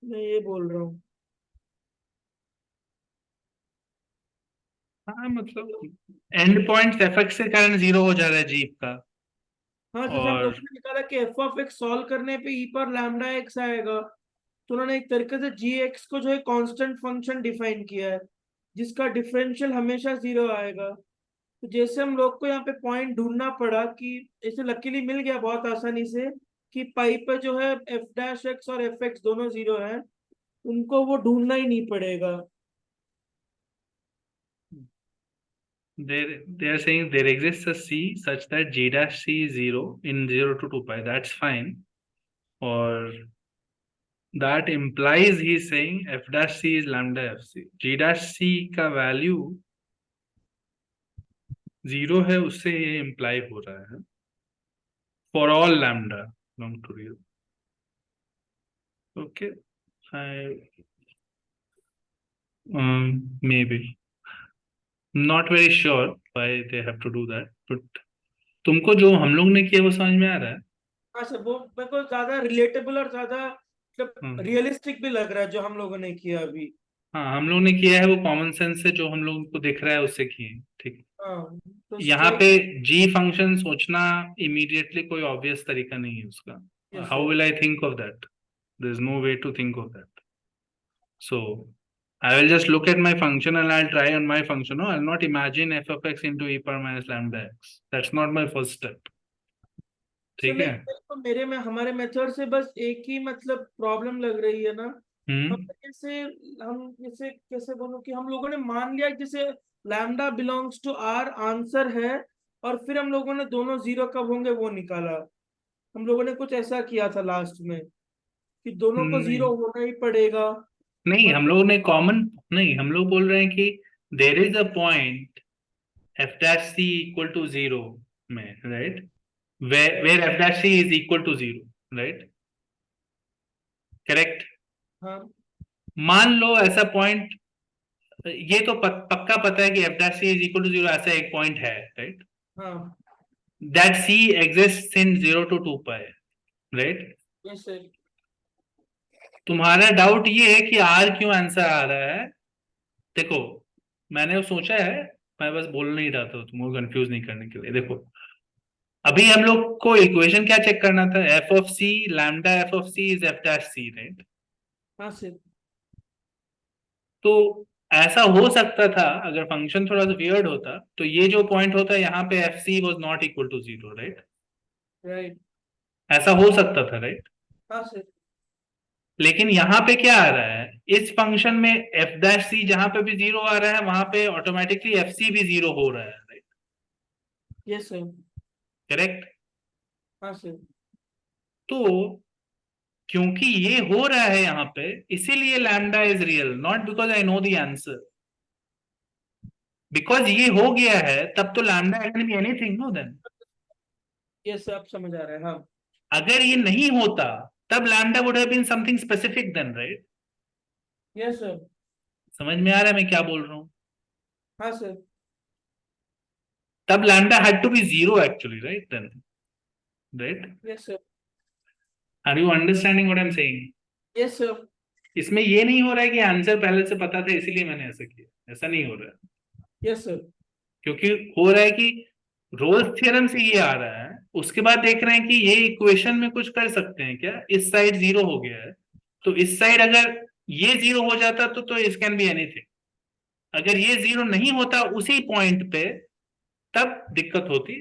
मैं ये बोल रहा हूँ। हाँ मतलब एंड पॉइंट एफ एक्स के कारण जीरो हो जा रहा है जी का। हाँ जैसे हम और लोगों ने निकाला कि एफ ऑफ एक्स सॉल्व करने पे ई पर लैम्डा एक्स आएगा, तो उन्होंने एक तरीके से जी एक्स को जो है कांस्टेंट फंक्शन डिफाइन किया है जिसका डिफरेंशियल हमेशा जीरो आएगा। तो जैसे हम लोग को यहाँ पे पॉइंट ढूंढना पड़ा कि ऐसे लकीली मिल गया बहुत आसानी से कि पाई पे जो है एफ डैश एक्स और एफ एक्स दोनों जीरो है, उनको वो ढूंढना ही नहीं पड़ेगा। they are saying there exists a C such that G dash C is 0 in 0 to 2 pi. That's fine. Or that implies he's saying F dash C is lambda FC. G dash C का value 0 है, उससे ये imply हो रहा है for all lambda belong to real. Okay. Maybe. Not very sure why they have to do that, but तुमको जो हम लोग ने किया वो समझ में आ रहा है? हाँ सर, वो मेरे को ज्यादा रिलेटेबल और ज्यादा मतलब हाँ रियलिस्टिक भी लग रहा है जो हम लोगों ने किया अभी। हाँ, हम लोग ने किया है वो कॉमन सेंस से जो हम लोग को दिख रहा है उससे किए हैं, ठीक। हाँ, तो यहाँ पे स्ट्राइक। जी फंक्शन सोचना इमीडिएटली कोई ऑब्वियस तरीका नहीं है उसका. Yes how sir. Will I think of that? There is no way to think of that. So I will just look at my function and I'll try on my function. No, I'll not imagine f of x into e power minus lambda x. That's not my first step. Sir ठीक है. लेकिन मेरे को मेरे में हमारे method से बस एक ही मतलब प्रॉब्लम लग रही है ना। हम हम्म. जैसे हम जैसे कैसे बोलूं कि हम लोगों ने मान लिया कि जैसे lambda belongs to R answer है, और फिर हम लोगों ने दोनों जीरो कब होंगे वो निकाला। हम लोगों ने कुछ ऐसा किया था लास्ट में कि दोनों को नहीं जीरो होना ही पड़ेगा। नहीं, और हम लोगों ने कॉमन नहीं, हम लोग बोल रहे हैं कि there is a point F dash C equal to zero में, right? Where F dash C is equal to zero, right? Correct. हाँ मान लो ऐसा पॉइंट, ये तो पक्का पता है कि f dash C is equal to zero, ऐसा एक पॉइंट है, राइट? हाँ। That c exist in 0 to 2 pi, right? Yes sir. तुम्हारा डाउट ये है कि आर क्यों आंसर आ रहा है. देखो, मैंने वो सोचा है, मैं बस बोल नहीं रहा था तुमको कंफ्यूज नहीं करने के लिए. देखो, अभी हम लोग को इक्वेशन क्या चेक करना था? F of c lambda f of C is f dash c, right? हाँ सर। तो ऐसा हो सकता था अगर फंक्शन थोड़ा सा वियर्ड होता, तो ये जो पॉइंट होता है यहाँ पे f c was not equal to zero, right? Right. ऐसा हो सकता था, राइट? हाँ सर। लेकिन यहाँ पे क्या आ रहा है इस फंक्शन में? एफ डैश सी जहां पे भी जीरो आ रहा है वहां पे ऑटोमेटिकली एफ सी भी जीरो हो रहा है, राइट? Yes sir. करेक्ट. हाँ सर। तो क्योंकि ये हो रहा है यहाँ पे, इसीलिए lambda is real, not because I know the answer. Because ये हो गया है तब तो lambda can be anything, no then. Yes sir, आप समझ आ रहे हैं। हाँ। अगर ये नहीं होता तब lambda would have been something specific then, right? Yes sir. समझ में आ रहा है मैं क्या बोल रहा हूँ? हाँ सर। तब lambda had to be zero actually, right then, right? Yes sir. Are you understanding what I am saying? Yes sir. इसमें ये नहीं हो रहा है कि आंसर पहले से पता था इसलिए मैंने ऐसा किया, ऐसा नहीं हो रहा है. Yes sir. क्योंकि हो रहा है कि रोल्स थ्योरम से ये आ रहा है, उसके बाद देख रहे हैं कि ये इक्वेशन में कुछ कर सकते हैं क्या. इस साइड जीरो हो गया है, तो इस साइड अगर ये जीरो हो जाता तो इस कैन बी एनीथिंग. अगर ये जीरो नहीं होता उसी पॉइंट पे, तब दिक्कत होती.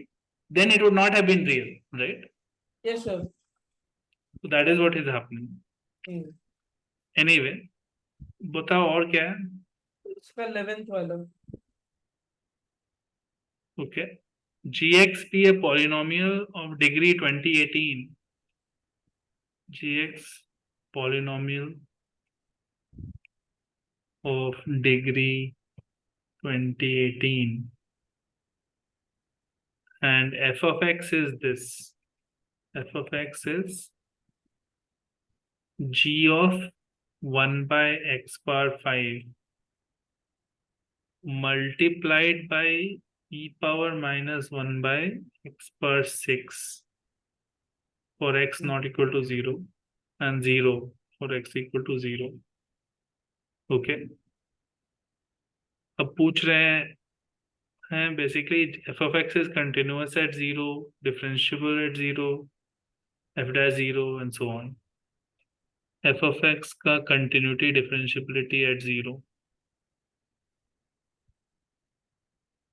Then it would not have been real, right? Yes sir. So that is what is happening. Anyway, बताओ और क्या है. इसका 11th वाला। Okay. Gx be a polynomial of degree 2018. Gx polynomial of degree 2018, and f of x is this. F of x is g of 1 by x power 5 multiplied by e power minus 1 by x power 6 for x not equal to 0 and 0 for x equal to 0. Okay. अब पूछ रहे हैं basically f of x is continuous at 0, differentiable at 0, f dash 0 and so on. f of x का continuity differentiability at 0,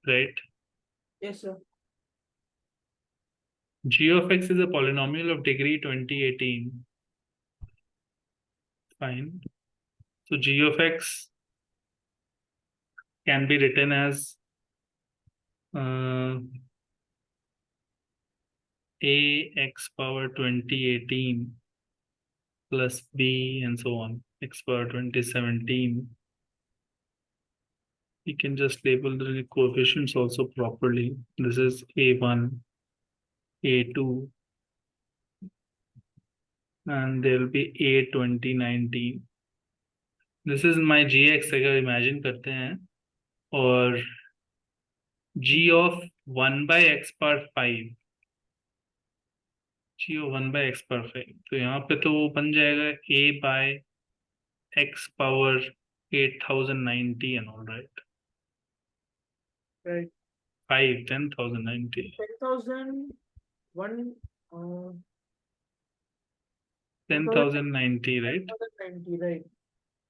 right? Yes sir. G of x is a polynomial of degree 2018. Fine. So G of x can be written as a x power 2018 plus b and so on, x power 2017. We can just label the coefficients also properly. This is a1, a2, and there will be a 2019. This is my gx अगर imagine करते हैं, और g of 1 by x power 5, g of 1 by x power 5, तो यहाँ पे तो वो बन जाएगा a by x power 8090 and all, right? Right. 5 10,090. 10,001. 10,090, right? 1090, right.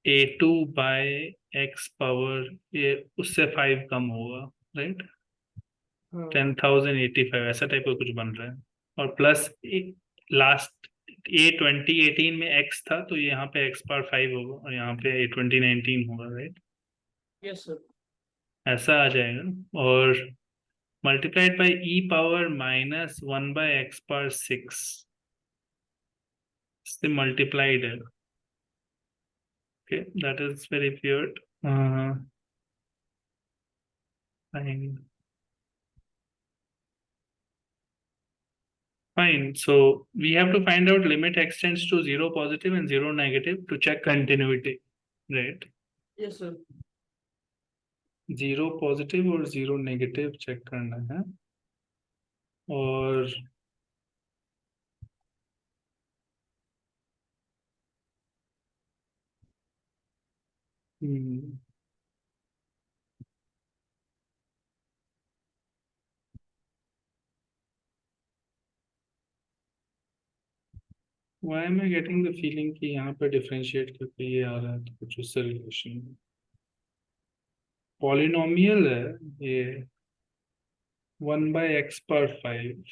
a2 by x power, ये उससे 5 कम होगा, right? हाँ 10,085 ऐसा टाइप का कुछ बन रहा है, और प्लस लास्ट ए 2018 में x था, तो यहाँ पे x पावर 5 होगा और यहाँ पे ए 2019 होगा, राइट? Yes sir. ऐसा आ जाएगा, और multiplied by e power -1 by x power 6 से मल्टीप्लाइड है. Okay, that is very weird. Fine. Fine. So we have to find out limit x tends to 0 positive and 0 negative to check continuity, right? Yes sir. 0 positive और 0 negative check करना है, और why am I getting the feeling कि यहाँ पे differentiate करके ये आ रहा है, तो कुछ उससे रिलेशन, पॉलिनोमियल है ये 1 by x पर 5.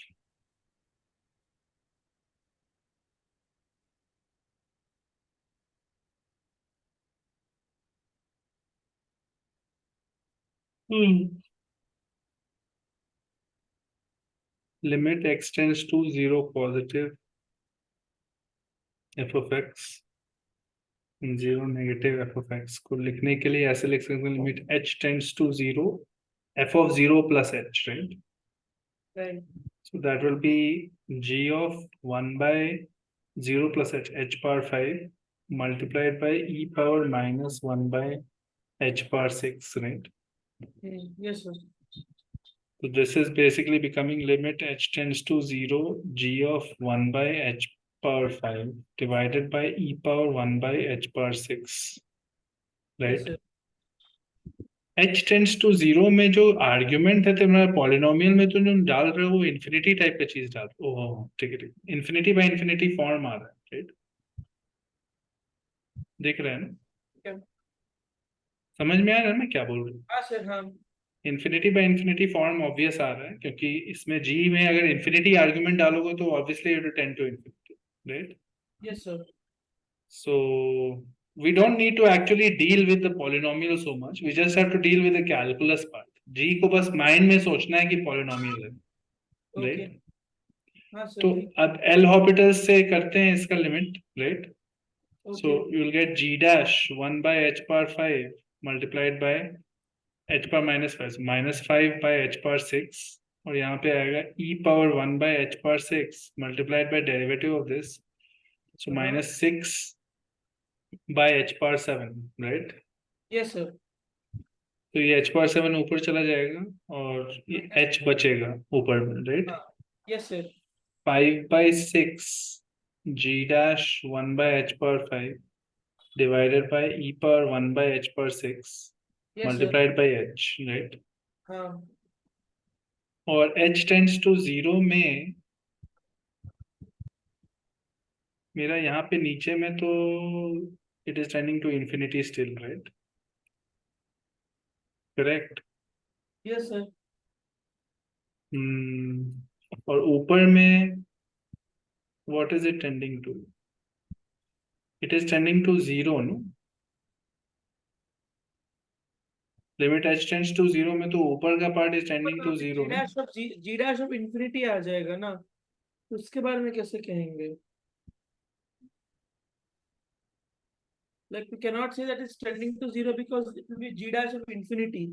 Limit x tends to 0 positive f of x, 0 negative f of x को लिखने के लिए ऐसे लिख सकते हैं, limit h tends to 0 f of 0 plus h, right? Right. So that will be g of 1 by 0 plus h power 5 multiplied by e power -1 by h power 6, right? Yes sir. So this is basically becoming limit h tends to 0 g of 1 by h power 5 divided by e power 1 by h power 6, Yes right? sir. h tends to 0 में जो argument है तुम्हारा polynomial में, तो जो डाल रहे हो वो इन्फिनिटी टाइप का चीज डाल, ओह ठीक है, इन्फिनिटी बाय इन्फिनिटी फॉर्म आ रहा है, राइट? देख रहे हैं ना? क्या? समझ में आ रहा है मैं क्या बोल रहा हूँ? हाँ सर. हाँ. Infinity by infinity form obvious आ रहा है, क्योंकि इसमें जी में अगर इन्फिनिटी आर्ग्यूमेंट डालोगे तो obviously it tend to infinity, right? Yes sir. So we don't need to actually deal with the polynomial so much. We just have to deal with the calculus part. G को बस mind में सोचना है कि polynomial है, Okay. right? हाँ sir. तो ठीक. अब एल हॉपिटल्स से करते हैं इसका limit, right? So Okay. You will gate g dash 1 by h power 5 multiplied by h power -5, -5 by h power 6, और यहाँ पे आएगा e power 1 by h power 6 multiplied by derivative of this, so -6 by h power 7, right? Yes sir. तो ये h power 7 ऊपर चला जाएगा और ये h बचेगा ऊपर में, राइट? हाँ. Yes sir. 5 by 6 g dash 1 by h power 5 divided by e power 1 by h power 6 Yes sir. multiplied by h, right? हाँ. और h tends to 0 में मेरा यहाँ पे नीचे में तो it is tending to infinity still, right? Correct? Yes sir. और ऊपर में what is it tending to? It is tending to 0, no? Limit h tends to 0 में तो ऊपर का पार्ट इज टेंडिंग टू 0, जी no? Dash of G dash of infinity आ जाएगा ना, तो उसके बारे में कैसे कहेंगे? Like we cannot say that it's tending to 0 because it will be g dash of infinity.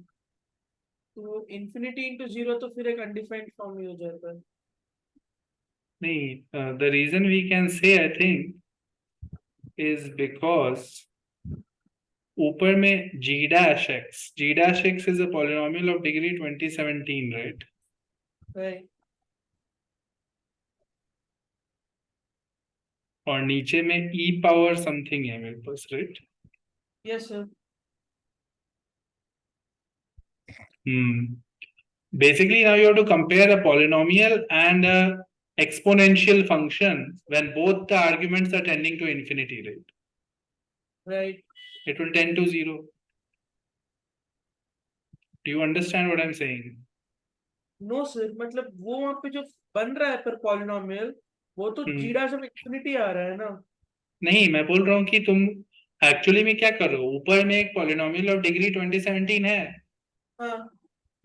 तो infinity into 0 तो फिर एक undefined form ही हो जाता है। नहीं, the reason we can say I think is because ऊपर में g dash x is a polynomial of degree 2017, right? Right. और नीचे में e पावर समथिंग है मेरे पास, right? Yes sir. Basically now you have to compare a polynomial and a exponential function when both the arguments are tending to infinity, right? Right. It will tend to 0. Do you understand what I'm saying? No sir, मतलब वो वहाँ पे जो बन रहा है पर polynomial, वो तो जी डैश ऑफ इंफिनिटी आ रहा है ना। नहीं, मैं बोल रहा हूँ कि तुम एक्चुअली में क्या कर रहे हो, ऊपर में एक पॉलिनोमियल ऑफ डिग्री 2017 है हाँ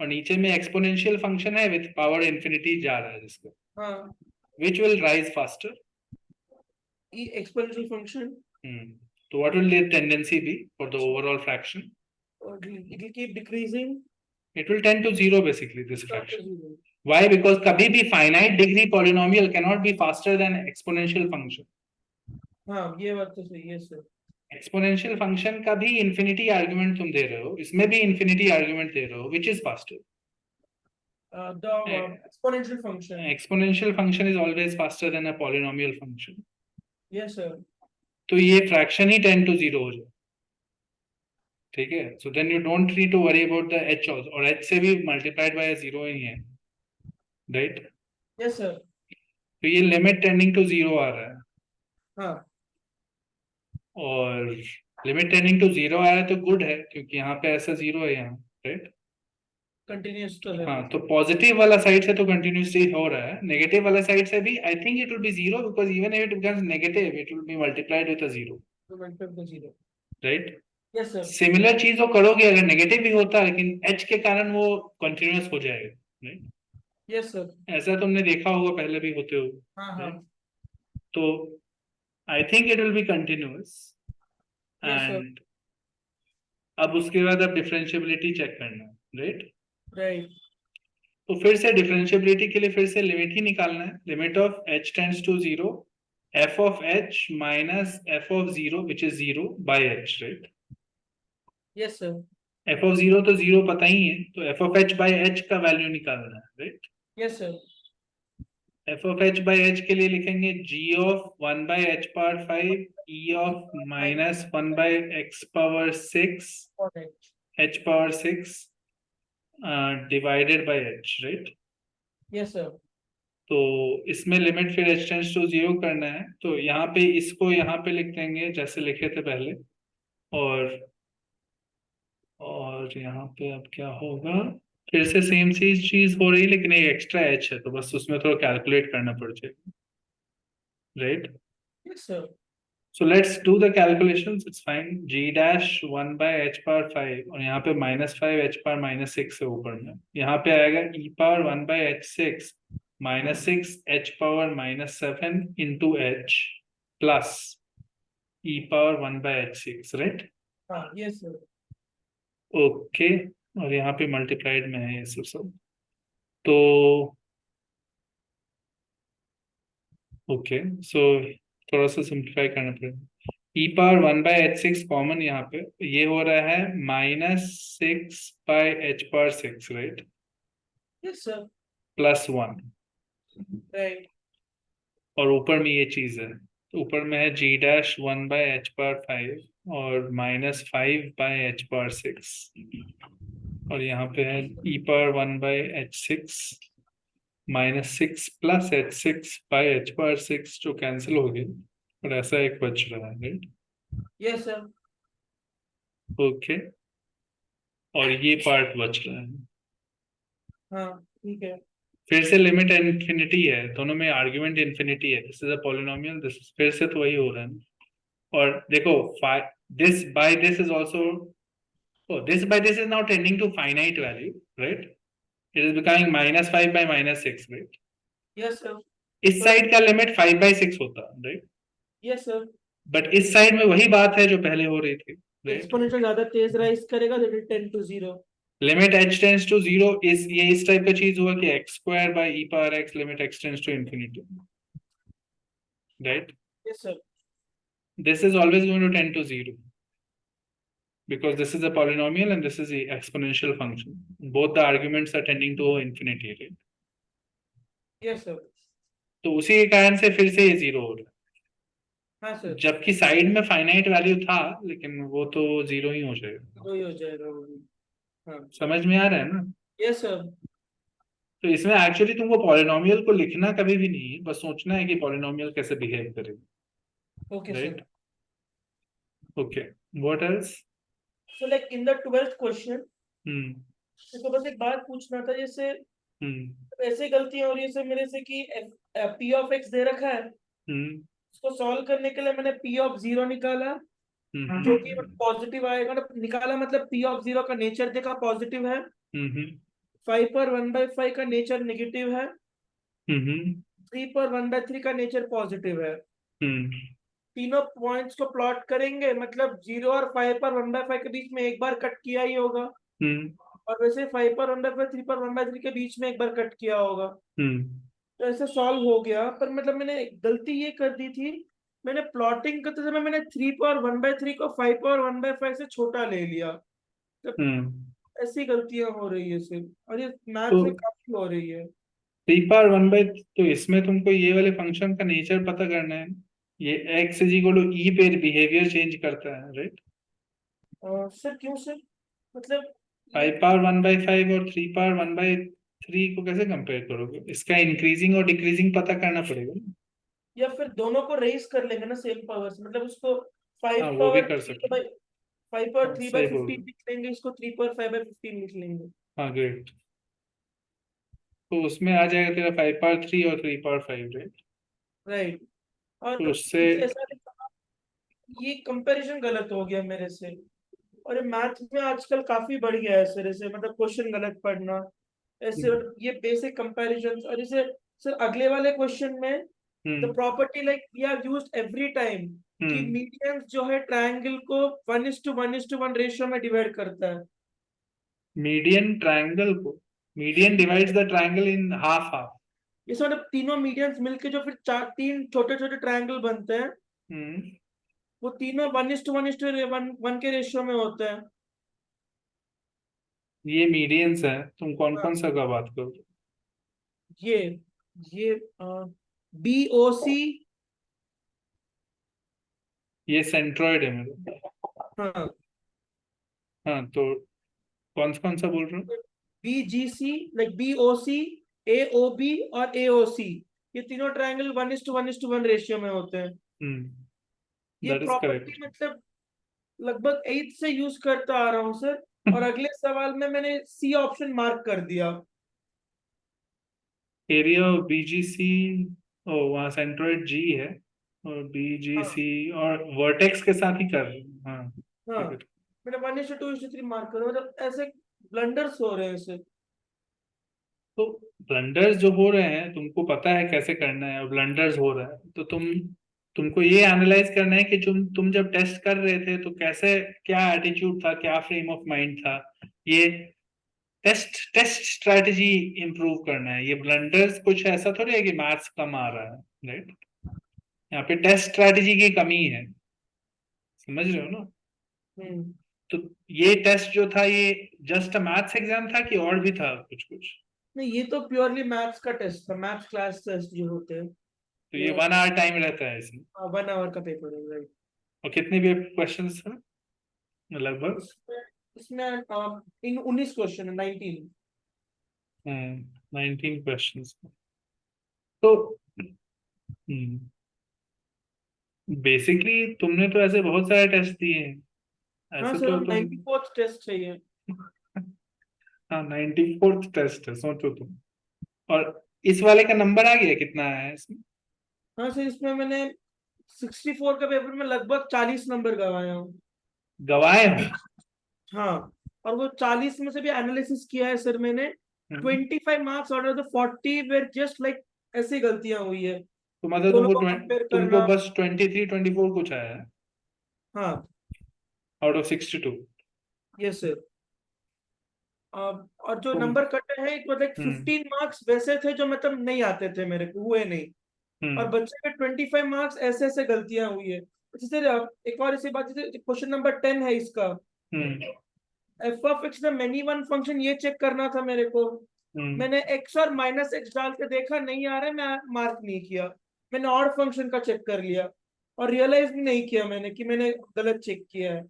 और नीचे में एक्सपोनेंशियल फंक्शन है विद पावर इन्फिनिटी जा रहा है जिसका, हाँ, which will rise faster. e exponential function, So what will the tendency be for the overall fraction? or it will keep decreasing It will tend to 0 basically, this after fraction. 0. Why? Because कभी भी finite degree polynomial cannot be faster than exponential function. हाँ ये बात तो सही है sir. Exponential function का भी इन्फिनिटी आर्गुमेंट तुम दे रहे हो, इसमें भी इन्फिनिटी आर्गुमेंट दे रहे हो, which is faster? The exponential function. Exponential function is always faster than a polynomial function. Yes sir. तो ये फ्रैक्शन ही 10 to 0 हो जाए, ठीक है? So then you don't need to worry about the h, और h से भी multiplied by 0 ही है, राइट? Yes sir. तो ये लिमिट टेंडिंग टू 0 आ रहा है, हाँ और लिमिट टेंडिंग टू 0 आ रहा है तो गुड है, क्योंकि यहाँ पे ऐसा 0 है यहाँ, राइट? कंटिन्यूस तो है। हाँ, तो पॉजिटिव वाला साइड से तो कंटिन्यूसली हो रहा है, नेगेटिव वाला साइड से भी आई think it will be 0, because even if it becomes negative it will B multiplied with a 0, तो 0, राइट? Yes sir. सिमिलर चीज वो करोगे अगर नेगेटिव भी होता, लेकिन h के कारण वो कंटिन्यूस हो जाएगा, राइट? Yes sir. ऐसा तुमने देखा होगा पहले भी होते हो, हाँ हाँ, तो आई think it will be continuous. Yes sir. And अब उसके बाद अब डिफरेंशिएबिलिटी चेक करना है, राइट? राइट। तो फिर से डिफरेंशिएबिलिटी के लिए फिर से लिमिट ही निकालना है, limit of h tends to 0 f of h minus f of 0 which is 0 by h, right? Yes sir. f of 0 तो 0 पता ही है, तो f of h by h का वैल्यू निकालना है, right? Yes sir. f of h by h के लिए लिखेंगे g of 1 by h power 5 e of minus 1 by x power 6 h power 6 divided by h, right? Yes sir. तो इसमें limit फिर h tends to 0 करना है, तो यहाँ पे इसको यहाँ पे लिख देंगे जैसे लिखे थे पहले, और यहाँ पे अब क्या होगा, फिर से सेम चीज हो रही है, लेकिन एक एक्स्ट्रा h है, तो बस उसमें थोड़ा कैलकुलेट करना पड़ जाएगा, right? Yes sir. So let's do the calculations. It's fine. G dash 1 by h power 5 और यहाँ पे -5 h power -6 है ऊपर में, यहाँ पे आएगा e power 1 by h6 -6 h power -7 into h plus e power 1 by h6, right? हाँ यस सर। ओके, और यहाँ पे मल्टीप्लाइड में है ये सब, तो ओके, सो थोड़ा सा सिंप्लीफाई करना पड़ेगा। e power 1 by h6 common यहाँ पे, ये हो रहा है -6 by h power 6, right? Yes sir. +1, right. और ऊपर में ये चीज है, तो ऊपर में है g dash 1 by h power 5 और -5 बाय h पावर 6, और यहाँ पे है e power 1 by h6 -6 plus h6 by h power 6 जो कैंसिल हो गई, और ऐसा एक बच रहा है, राइट? Yes sir. ओके, और ये पार्ट बच रहा है, हाँ ठीक है। फिर से लिमिट इन्फिनिटी है, दोनों में आर्ग्यूमेंट इन्फिनिटी है, this is a polynomial, this फिर से तो वही हो रहा है ना। और देखो this by this is also, this by this is now tending to finite value, right? It is becoming -5 by -6, right? Yes sir. इस तो साइड का लिमिट 5/6 होता है, राइट? यस सर, बट इस साइड में वही बात है जो पहले हो रही थी, राइट? एक्सपोनेंशियल ज्यादा तेज राइज करेगा तो इट 10 to 0। लिमिट h टेंड्स टू 0, इस टाइप का चीज हुआ कि x² / e⁻x limit x tends to infinity, right? Yes sir. This is always going to tend to 0 because this is a polynomial and this is the exponential function. Both the arguments are tending to infinity, right? Yes sir. तो उसी के कारण से फिर से ये 0 हो रहा हाँ है, सर, जबकि साइड में फाइनाइट वैल्यू था, लेकिन वो तो 0 ही हो जाएगा। वही हो जाएगा वो भी। हाँ। समझ में आ रहा है ना? Yes sir. तो इसमें एक्चुअली तुमको पॉलिनोमियल को लिखना कभी भी नहीं है, बस सोचना है कि पॉलिनोमियल कैसे बिहेव करेगा, okay sir. Right? Okay, what else? So like in the 12th question, hmm तो बस एक बात पूछना था, जैसे हम्म ऐसे गलतियां हो रही है सर मेरे से कि पी ऑफ एक्स दे रखा है, हम्म उसको सॉल्व करने के लिए मैंने पी ऑफ जीरो निकाला, जो कि हम्म पॉजिटिव आएगा, मतलब निकाला मतलब पी ऑफ जीरो का नेचर देखा पॉजिटिव है, हम्म 5 पर 1/5 का नेचर नेगेटिव है, हम्म 3 पर 1/3 का नेचर पॉजिटिव है। हम्म तीनों पॉइंट्स को प्लॉट करेंगे, मतलब 0 और 5 पर 1/5 के बीच में एक बार कट किया ही होगा, हम्म और वैसे 5 पर 1/5 3 पर 1/3 के बीच में एक बार कट किया होगा। हम्म तो ऐसे सॉल्व हो गया, पर मतलब मैंने गलती ये कर दी थी, मैंने प्लॉटिंग करते समय मैंने 3 पर 1/3 को 5 पर 1/5 से छोटा ले लिया। तो हम्म ऐसी गलतियां हो रही है सिर्फ, और ये तो मैथ में काफी हो रही है। 3 पर 1/, तो इसमें तुमको ये वाले फंक्शन का नेचर पता करना है। ये x इज इक्वल टू ई पे बिहेवियर चेंज करता है, राइट? सर क्यों सर, मतलब ये 5 पर 1/5 और 3 पर 1/3 को कैसे कंपेयर करोगे? इसका इंक्रीजिंग और डिक्रीजिंग पता करना पड़ेगा ना। या फिर दोनों को रेस कर लेंगे ना सेम पावर से, मतलब उसको हाँ, 5 वो भी पावर कर 3 सकते बाई हैं। 5 पावर हाँ, 3 बाई सही बोल 15 रहे लिख लेंगे, इसको 3 पावर 5/15 लिख लेंगे। हो। हाँ, ग्रेट। तो उसमें आ जाएगा तेरा 5 पर 3 और 3 पर 5, राइट? राइट। और तो उससे मुझे ऐसा लगता है ये कंपैरिजन गलत हो गया मेरे से, और ये मैथ में आजकल काफी बढ़ गया है सर, ऐसे मतलब क्वेश्चन गलत पढ़ना, ऐसे ये बेसिक कंपैरिजन। और इसे सर अगले वाले क्वेश्चन में the hmm property like we are used every time, कि हम्म मीडियन जो है ट्रायंगल को 1:1:1 रेशियो में डिवाइड करता है। मीडियन ट्रायंगल को, median divides the triangle in half half. ये सब मतलब तीनों मीडियंस मिलके जो फिर तीन छोटे छोटे ट्रायंगल बनते हैं, हम्म वो तीनों 1:1:1 के रेशियो में होते हैं। ये मीडियंस है, तुम कौन हाँ, कौन सा का बात करो? ये ये BOC। ये सेंट्रॉइड है मेरा। हाँ, हाँ, तो कौन सा बोल रहे हो? BGC, लाइक BOC, AOB और AOC, ये तीनों ट्रायंगल 1:1:1 रेशियो में होते हैं। ये दैट इज प्रॉपर्टी करेक्ट। मतलब लगभग 8th से यूज करता आ रहा हूँ सर, और अगले सवाल में मैंने सी ऑप्शन मार्क कर दिया। एरिया ऑफ बीजीसी, ओ वहाँ सेंट्रॉइड जी है, और हाँ। बीजीसी और वर्टेक्स के साथ ही कर रहे हैं, हाँ। हाँ, ठीक है। मैंने 1:2:3 मार्क कर, मतलब ऐसे ब्लंडर्स हो रहे हैं इससे। तो ब्लंडर्स जो हो रहे हैं तुमको पता है कैसे करना है, और ब्लंडर्स हो रहा है तो तुमको ये एनालाइज करना है कि तुम जब टेस्ट कर रहे थे तो कैसे, क्या एटीट्यूड था, क्या फ्रेम ऑफ माइंड था। ये टेस्ट टेस्ट स्ट्रेटजी इंप्रूव करना है। ये ब्लंडर्स कुछ ऐसा थोड़ी है कि मार्क्स कम आ रहा है, राइट? यहाँ पे टेस्ट स्ट्रेटजी की कमी है, समझ रहे हो ना? हम्म। तो ये टेस्ट जो था, ये जस्ट मैथ्स एग्जाम था कि और भी था कुछ कुछ? नहीं, ये तो प्योरली मैथ्स का टेस्ट था, मैथ्स क्लास टेस्ट जो होते हैं। तो ये ये 1 आवर टाइम रहता है इसमें? 1 आवर का पेपर है, राइट। और कितने भी क्वेश्चन है लगभग? इसमें इसमें इन 19 क्वेश्चन है, 19। 19 क्वेश्चन। तो बेसिकली तुमने तो ऐसे बहुत सारे टेस्ट दिए हैं, हाँ ऐसे सर, तो अब तुम 94th टेस्ट चाहिए। हाँ, 94th टेस्ट है, सोचो तुम। और इस वाले का नंबर आ गया, कितना आया है इसमें? हाँ सर, इसमें मैंने 64 का पेपर में लगभग 40 नंबर गवाया हूँ। गवाए हो? हाँ, और वो 40 में से भी एनालिसिस किया है सर मैंने। 25 marks out of the 40 where just like ऐसी गलतियां हुई है। तो मतलब दोनों को कंपेयर तुमको करना। बस 23-24 कुछ आया है हाँ। Out of 62? Yes sir. और जो तुम नंबर कटे हैं, it was like hmm 15 marks वैसे थे जो मतलब नहीं आते थे मेरे को, हुए नहीं। और हम्म बच्चे के 25 मार्क्स ऐसे ऐसे गलतियां हुई है। अच्छा सर, एक और ऐसी बात, जैसे क्वेश्चन नंबर 10 है इसका, हम्म एफ ऑफ एक्स में मेनी वन फंक्शन, ये चेक करना था मेरे को। हम्म मैंने एक्स और माइनस एक्स डाल के देखा, नहीं आ रहा है, मैं मार्क नहीं किया। मैंने और फंक्शन का चेक कर लिया, और रियलाइज नहीं किया मैंने कि मैंने गलत चेक किया है।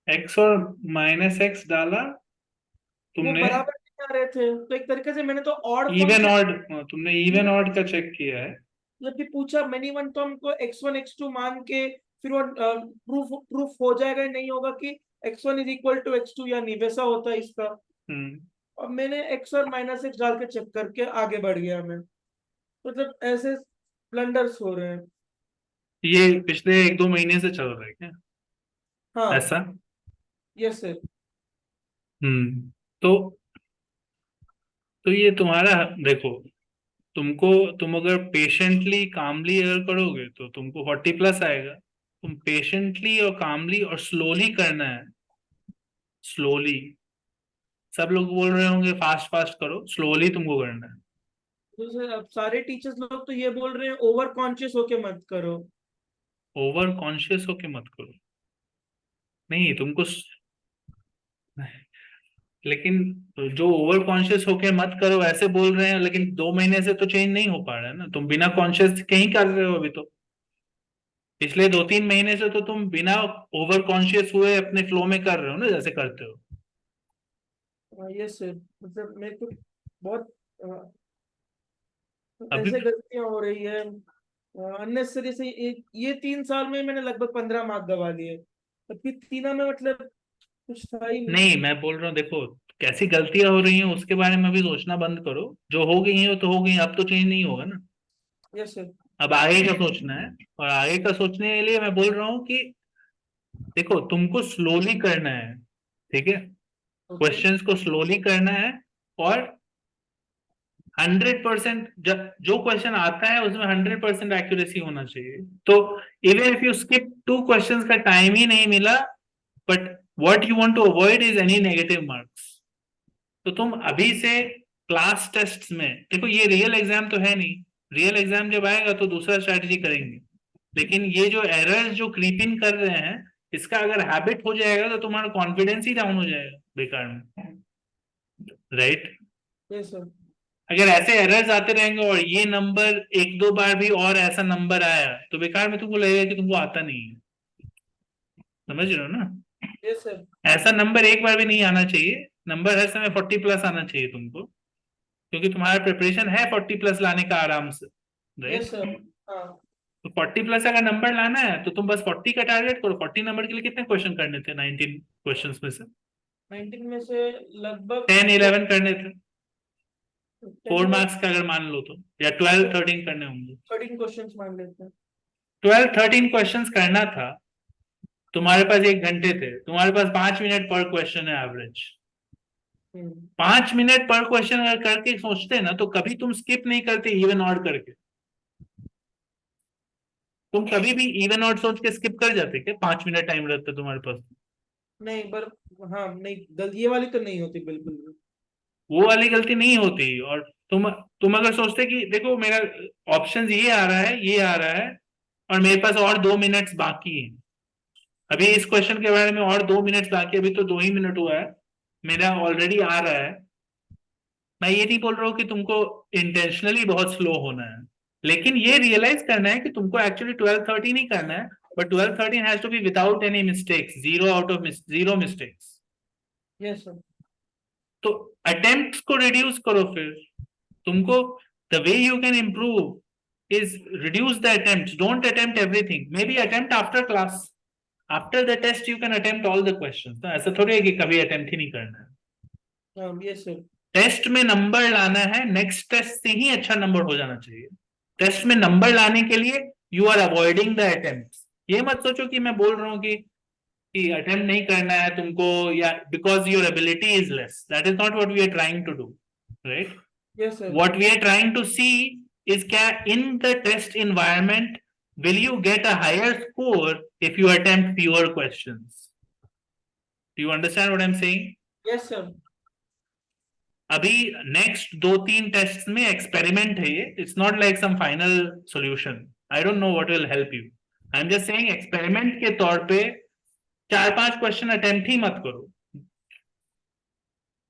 एक्स और माइनस एक्स डाला वो तुमने? बराबर नहीं आ रहे थे, तो एक तरीके से मैंने तो और इवन फंक्शन। ऑड, तुमने इवन ऑड का चेक किया है? जब भी पूछा मेनी वन, तो हमको एक्स वन एक्स टू मान के फिर वो प्रूफ प्रूफ हो जाएगा या नहीं होगा कि x one is equal to x two या नहीं, वैसा होता है इसका। हम्म और मैंने एक्स और माइनस एक्स डाल के चेक करके आगे बढ़ गया मैं। मतलब ऐसे ब्लंडर्स हो रहे हैं। ये पिछले 1-2 महीने से चल रहा है क्या हाँ। ऐसा? Yes sir. तो ये तुम्हारा, देखो, तुमको, तुम अगर पेशेंटली कामली अगर करोगे तो तुमको 40+ आएगा। तुम पेशेंटली और कामली और स्लोली करना है। स्लोली, सब लोग बोल रहे होंगे फास्ट फास्ट करो, स्लोली तुमको करना है। तो सर अब सारे टीचर्स लोग तो ये बोल रहे हैं ओवर कॉन्शियस होके मत करो। ओवर कॉन्शियस होके मत करो? नहीं तुमको लेकिन जो ओवर कॉन्शियस होके मत करो ऐसे बोल रहे हैं, लेकिन 2 महीने से तो चेंज नहीं हो पा रहा है ना। तुम बिना कॉन्शियस के ही कर रहे हो अभी तो। पिछले 2-3 महीने से तो तुम बिना ओवर कॉन्शियस हुए अपने फ्लो में कर रहे हो ना, जैसे करते हो। यस सर, मतलब मेरे को बहुत अभी ऐसे गलतियां हो रही है अननेसेसरी से। ये 3 साल में मैंने लगभग 15 मार्क गवा लिए। अभी तीनों में मतलब कुछ था ही नहीं। नहीं, मैं बोल रहा हूँ देखो, कैसी गलतियां हो रही हैं उसके बारे में भी सोचना बंद करो। जो हो गई है वो तो हो गई, अब तो चेंज नहीं होगा ना। Yes sir. अब आगे का सोचना है। और आगे का सोचने के लिए मैं बोल रहा हूँ कि देखो, तुमको स्लोली करना है, ठीक है? ओके। क्वेश्चंस को स्लोली करना है। और 100%, जब जो क्वेश्चन आता है उसमें 100% एक्यूरेसी होना चाहिए। तो even if you skip 2 questions का टाइम ही नहीं मिला, but what you want to avoid is any negative marks. तो तुम अभी से क्लास टेस्ट में देखो, ये रियल एग्जाम तो है नहीं। रियल एग्जाम जब आएगा तो दूसरा स्ट्रैटेजी करेंगे। लेकिन ये जो एरर्स जो क्रीप इन कर रहे हैं, इसका अगर हैबिट हो जाएगा तो तुम्हारा कॉन्फिडेंस ही डाउन हो जाएगा बेकार में, राइट? Yes sir. अगर ऐसे एरर्स आते रहेंगे और ये नंबर 1-2 बार भी और ऐसा नंबर आया तो बेकार में तुमको लगेगा कि तुमको आता नहीं है। समझ रहे हो ना? Yes sir. ऐसा नंबर एक बार भी नहीं आना चाहिए। नंबर हर समय 40+ आना चाहिए तुमको, क्योंकि तुम्हारा प्रिपरेशन है 40+ लाने का आराम से, यस राइट? सर। हाँ। तो 40+ अगर नंबर लाना है तो तुम बस 40 का टारगेट करो। 40 नंबर के लिए कितने क्वेश्चन करने थे 19 क्वेश्चन में से? 19 में से लगभग 10-11 करने थे। 10 4 में मार्क्स का अगर मान लो तो, या 12-13 करने होंगे। 13 क्वेश्चंस मान लेते हैं। 12-13 क्वेश्चन करना था। तुम्हारे पास 1 घंटे थे, तुम्हारे पास 5 मिनट पर क्वेश्चन है एवरेज। हम्म। 5 मिनट पर क्वेश्चन अगर करके सोचते ना तो कभी तुम स्किप नहीं करते इवन ऑड करके। तुम कभी भी इवन ऑड सोच के स्किप कर जाते क्या? 5 मिनट टाइम रहता तुम्हारे पास। नहीं पर, हाँ नहीं, गलती ये वाली तो नहीं होती बिल्कुल भी। वो वाली गलती नहीं होती। और तुम अगर सोचते कि देखो मेरा ऑप्शन ये आ रहा है, ये आ रहा है, और मेरे पास और 2 मिनट्स बाकी है। अभी इस क्वेश्चन के बारे में और 2 मिनट्स बाकी, अभी तो 2 ही मिनट हुआ है, मेरा ऑलरेडी आ रहा है। मैं ये नहीं बोल रहा हूँ कि तुमको इंटेंशनली बहुत स्लो होना है, लेकिन ये रियलाइज करना है कि तुमको एक्चुअली 12-13 ही करना है। But 12-13 has to be without any mistakes, 0 mistakes. Yes sir. तो अटेम्प्ट्स को रिड्यूस करो फिर। तुमको, the way you can improve is reduce the attempts. Don't attempt everything, maybe attempt after class. After the test you can attempt all the questions. तो ऐसा थोड़ी है कि कभी अटेम्प्ट ही नहीं करना है। हाँ। Yes sir. टेस्ट में नंबर लाना है, नेक्स्ट टेस्ट से ही अच्छा नंबर हो जाना चाहिए। टेस्ट में नंबर लाने के लिए you are avoiding the attempt. ये मत सोचो कि मैं बोल रहा हूँ कि अटेम्प्ट नहीं करना है तुमको, या because your ability is less. That is not what we are trying to do, right? Yes, sir. What we are trying to see is that in the test environment, will you get a higher score if you attempt fewer questions? Do you understand what I'm saying? Yes, sir. अभी next 2-3 test में experiment है ये, it's not like some final solution. I don't know what will help you. I am just saying experiment के तौर पे 4-5 question attempt ही मत करो,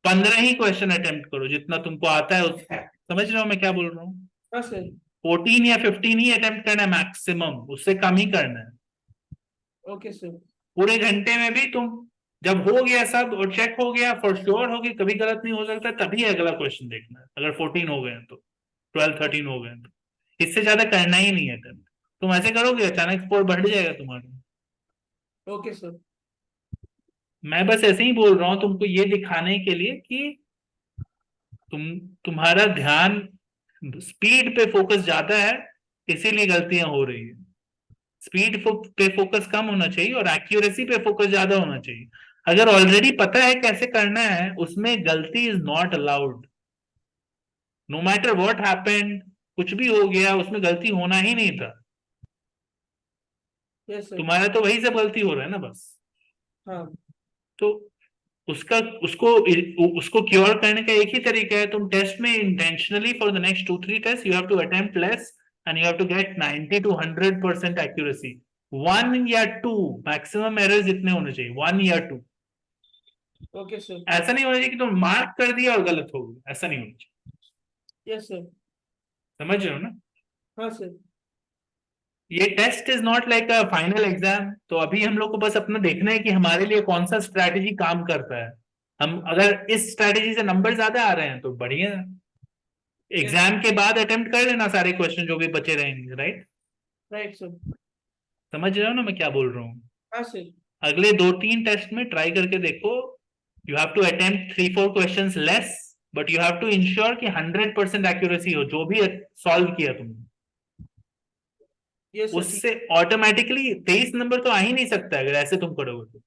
15 ही question attempt करो जितना तुमको आता है उस। समझ रहे हो मैं क्या बोल रहा हूँ? हाँ सर। 14 या 15 ही अटेम्प्ट करना है मैक्सिमम, उससे कम ही करना है। Okay sir. पूरे घंटे में भी तुम जब हो गया सब और चेक हो गया, फॉर श्योर हो गया, कभी गलत नहीं हो सकता, तभी अगला क्वेश्चन देखना है। अगर 14 हो गए तो 12-13 हो गए तो इससे ज्यादा करना ही नहीं है। तुम ऐसे करोगे अचानक स्कोर बढ़ जाएगा तुम्हारा। Okay sir. मैं बस ऐसे ही बोल रहा हूँ तुमको ये दिखाने के लिए कि तुम्हारा ध्यान स्पीड पे फोकस ज्यादा है, इसीलिए गलतियां हो रही है। स्पीड पे फोकस कम होना चाहिए और एक्यूरेसी पे फोकस ज्यादा होना चाहिए। अगर ऑलरेडी पता है कैसे करना है, उसमें गलती is not allowed. No matter what happened, कुछ भी हो गया उसमें गलती होना ही नहीं था। Yes sir. तुम्हारा तो वही सब गलती हो रहा है ना बस। हाँ। तो उसका उसको उसको क्योर करने का एक ही तरीका है, तुम टेस्ट में intentionally for the next 2-3 test you have to attempt less and you have to get 90 to 100% accuracy. 1 या 2 मैक्सिमम एरर्स इतने होने चाहिए, 1 या 2। Okay sir. ऐसा नहीं होना चाहिए कि तुम मार्क कर दिया और गलत हो गया, ऐसा नहीं होना चाहिए। Yes sir. समझ रहे हो ना? हाँ सर। ये test is not like a final exam. तो अभी हम लोग को बस अपना देखना है कि हमारे लिए कौन सा स्ट्रैटेजी काम करता है। हम अगर इस स्ट्रैटेजी से नंबर ज्यादा आ रहे हैं तो बढ़िया है। एग्जाम के बाद अटेम्प्ट कर लेना सारे क्वेश्चन जो भी बचे रहेंगे, राइट? Right sir. समझ रहे हो ना मैं क्या बोल रहा हूँ? हाँ सर। अगले 2-3 टेस्ट में ट्राई करके देखो। You have to attempt 3-4 questions less, but you have to ensure कि 100% एक्यूरेसी हो जो भी सॉल्व किया तुमने। Yes sir. उससे ऑटोमेटिकली 23 नंबर तो आ ही नहीं सकता है अगर ऐसे तुम करोगे तो।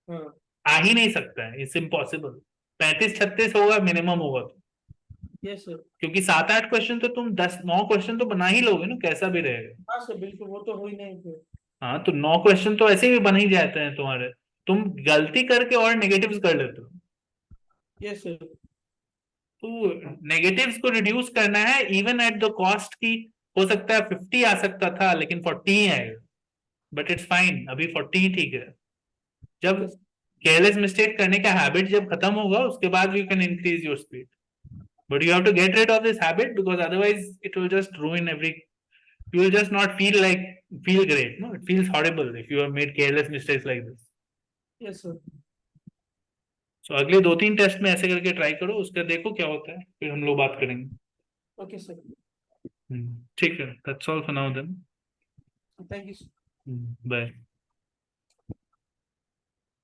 हाँ। आ ही नहीं सकता है, इट्स इम्पॉसिबल। 35-36 होगा मिनिमम होगा तो। Yes sir. क्योंकि 7-8 क्वेश्चन तो तुम 10-9 क्वेश्चन तो बना ही लोगे ना, कैसा भी रहेगा। हाँ सर बिल्कुल, वो तो हो ही नहीं फिर। हाँ तो 9 क्वेश्चन तो ऐसे भी बन ही जाते हैं तुम्हारे। तुम गलती करके और नेगेटिव्स कर लेते हो। Yes sir. तो नेगेटिव्स को रिड्यूस करना है इवन एट द कॉस्ट की। हो सकता है 50 आ सकता था लेकिन 40 ही आएगा, बट इट्स फाइन, अभी 40 ही ठीक है। जब केयरलेस मिस्टेक करने का हैबिट जब खत्म होगा उसके बाद you can increase your speed, but you have to get rid of this habit because otherwise it will just ruin every, you will just not feel great, no, it feels horrible if you have made careless mistakes like this. Yes sir. So अगले 2-3 test में ऐसे करके try करो, उसका देखो क्या होता है, फिर हम लोग बात करेंगे। Okay sir. ठीक है, that's all for now then. Thank you. Bye.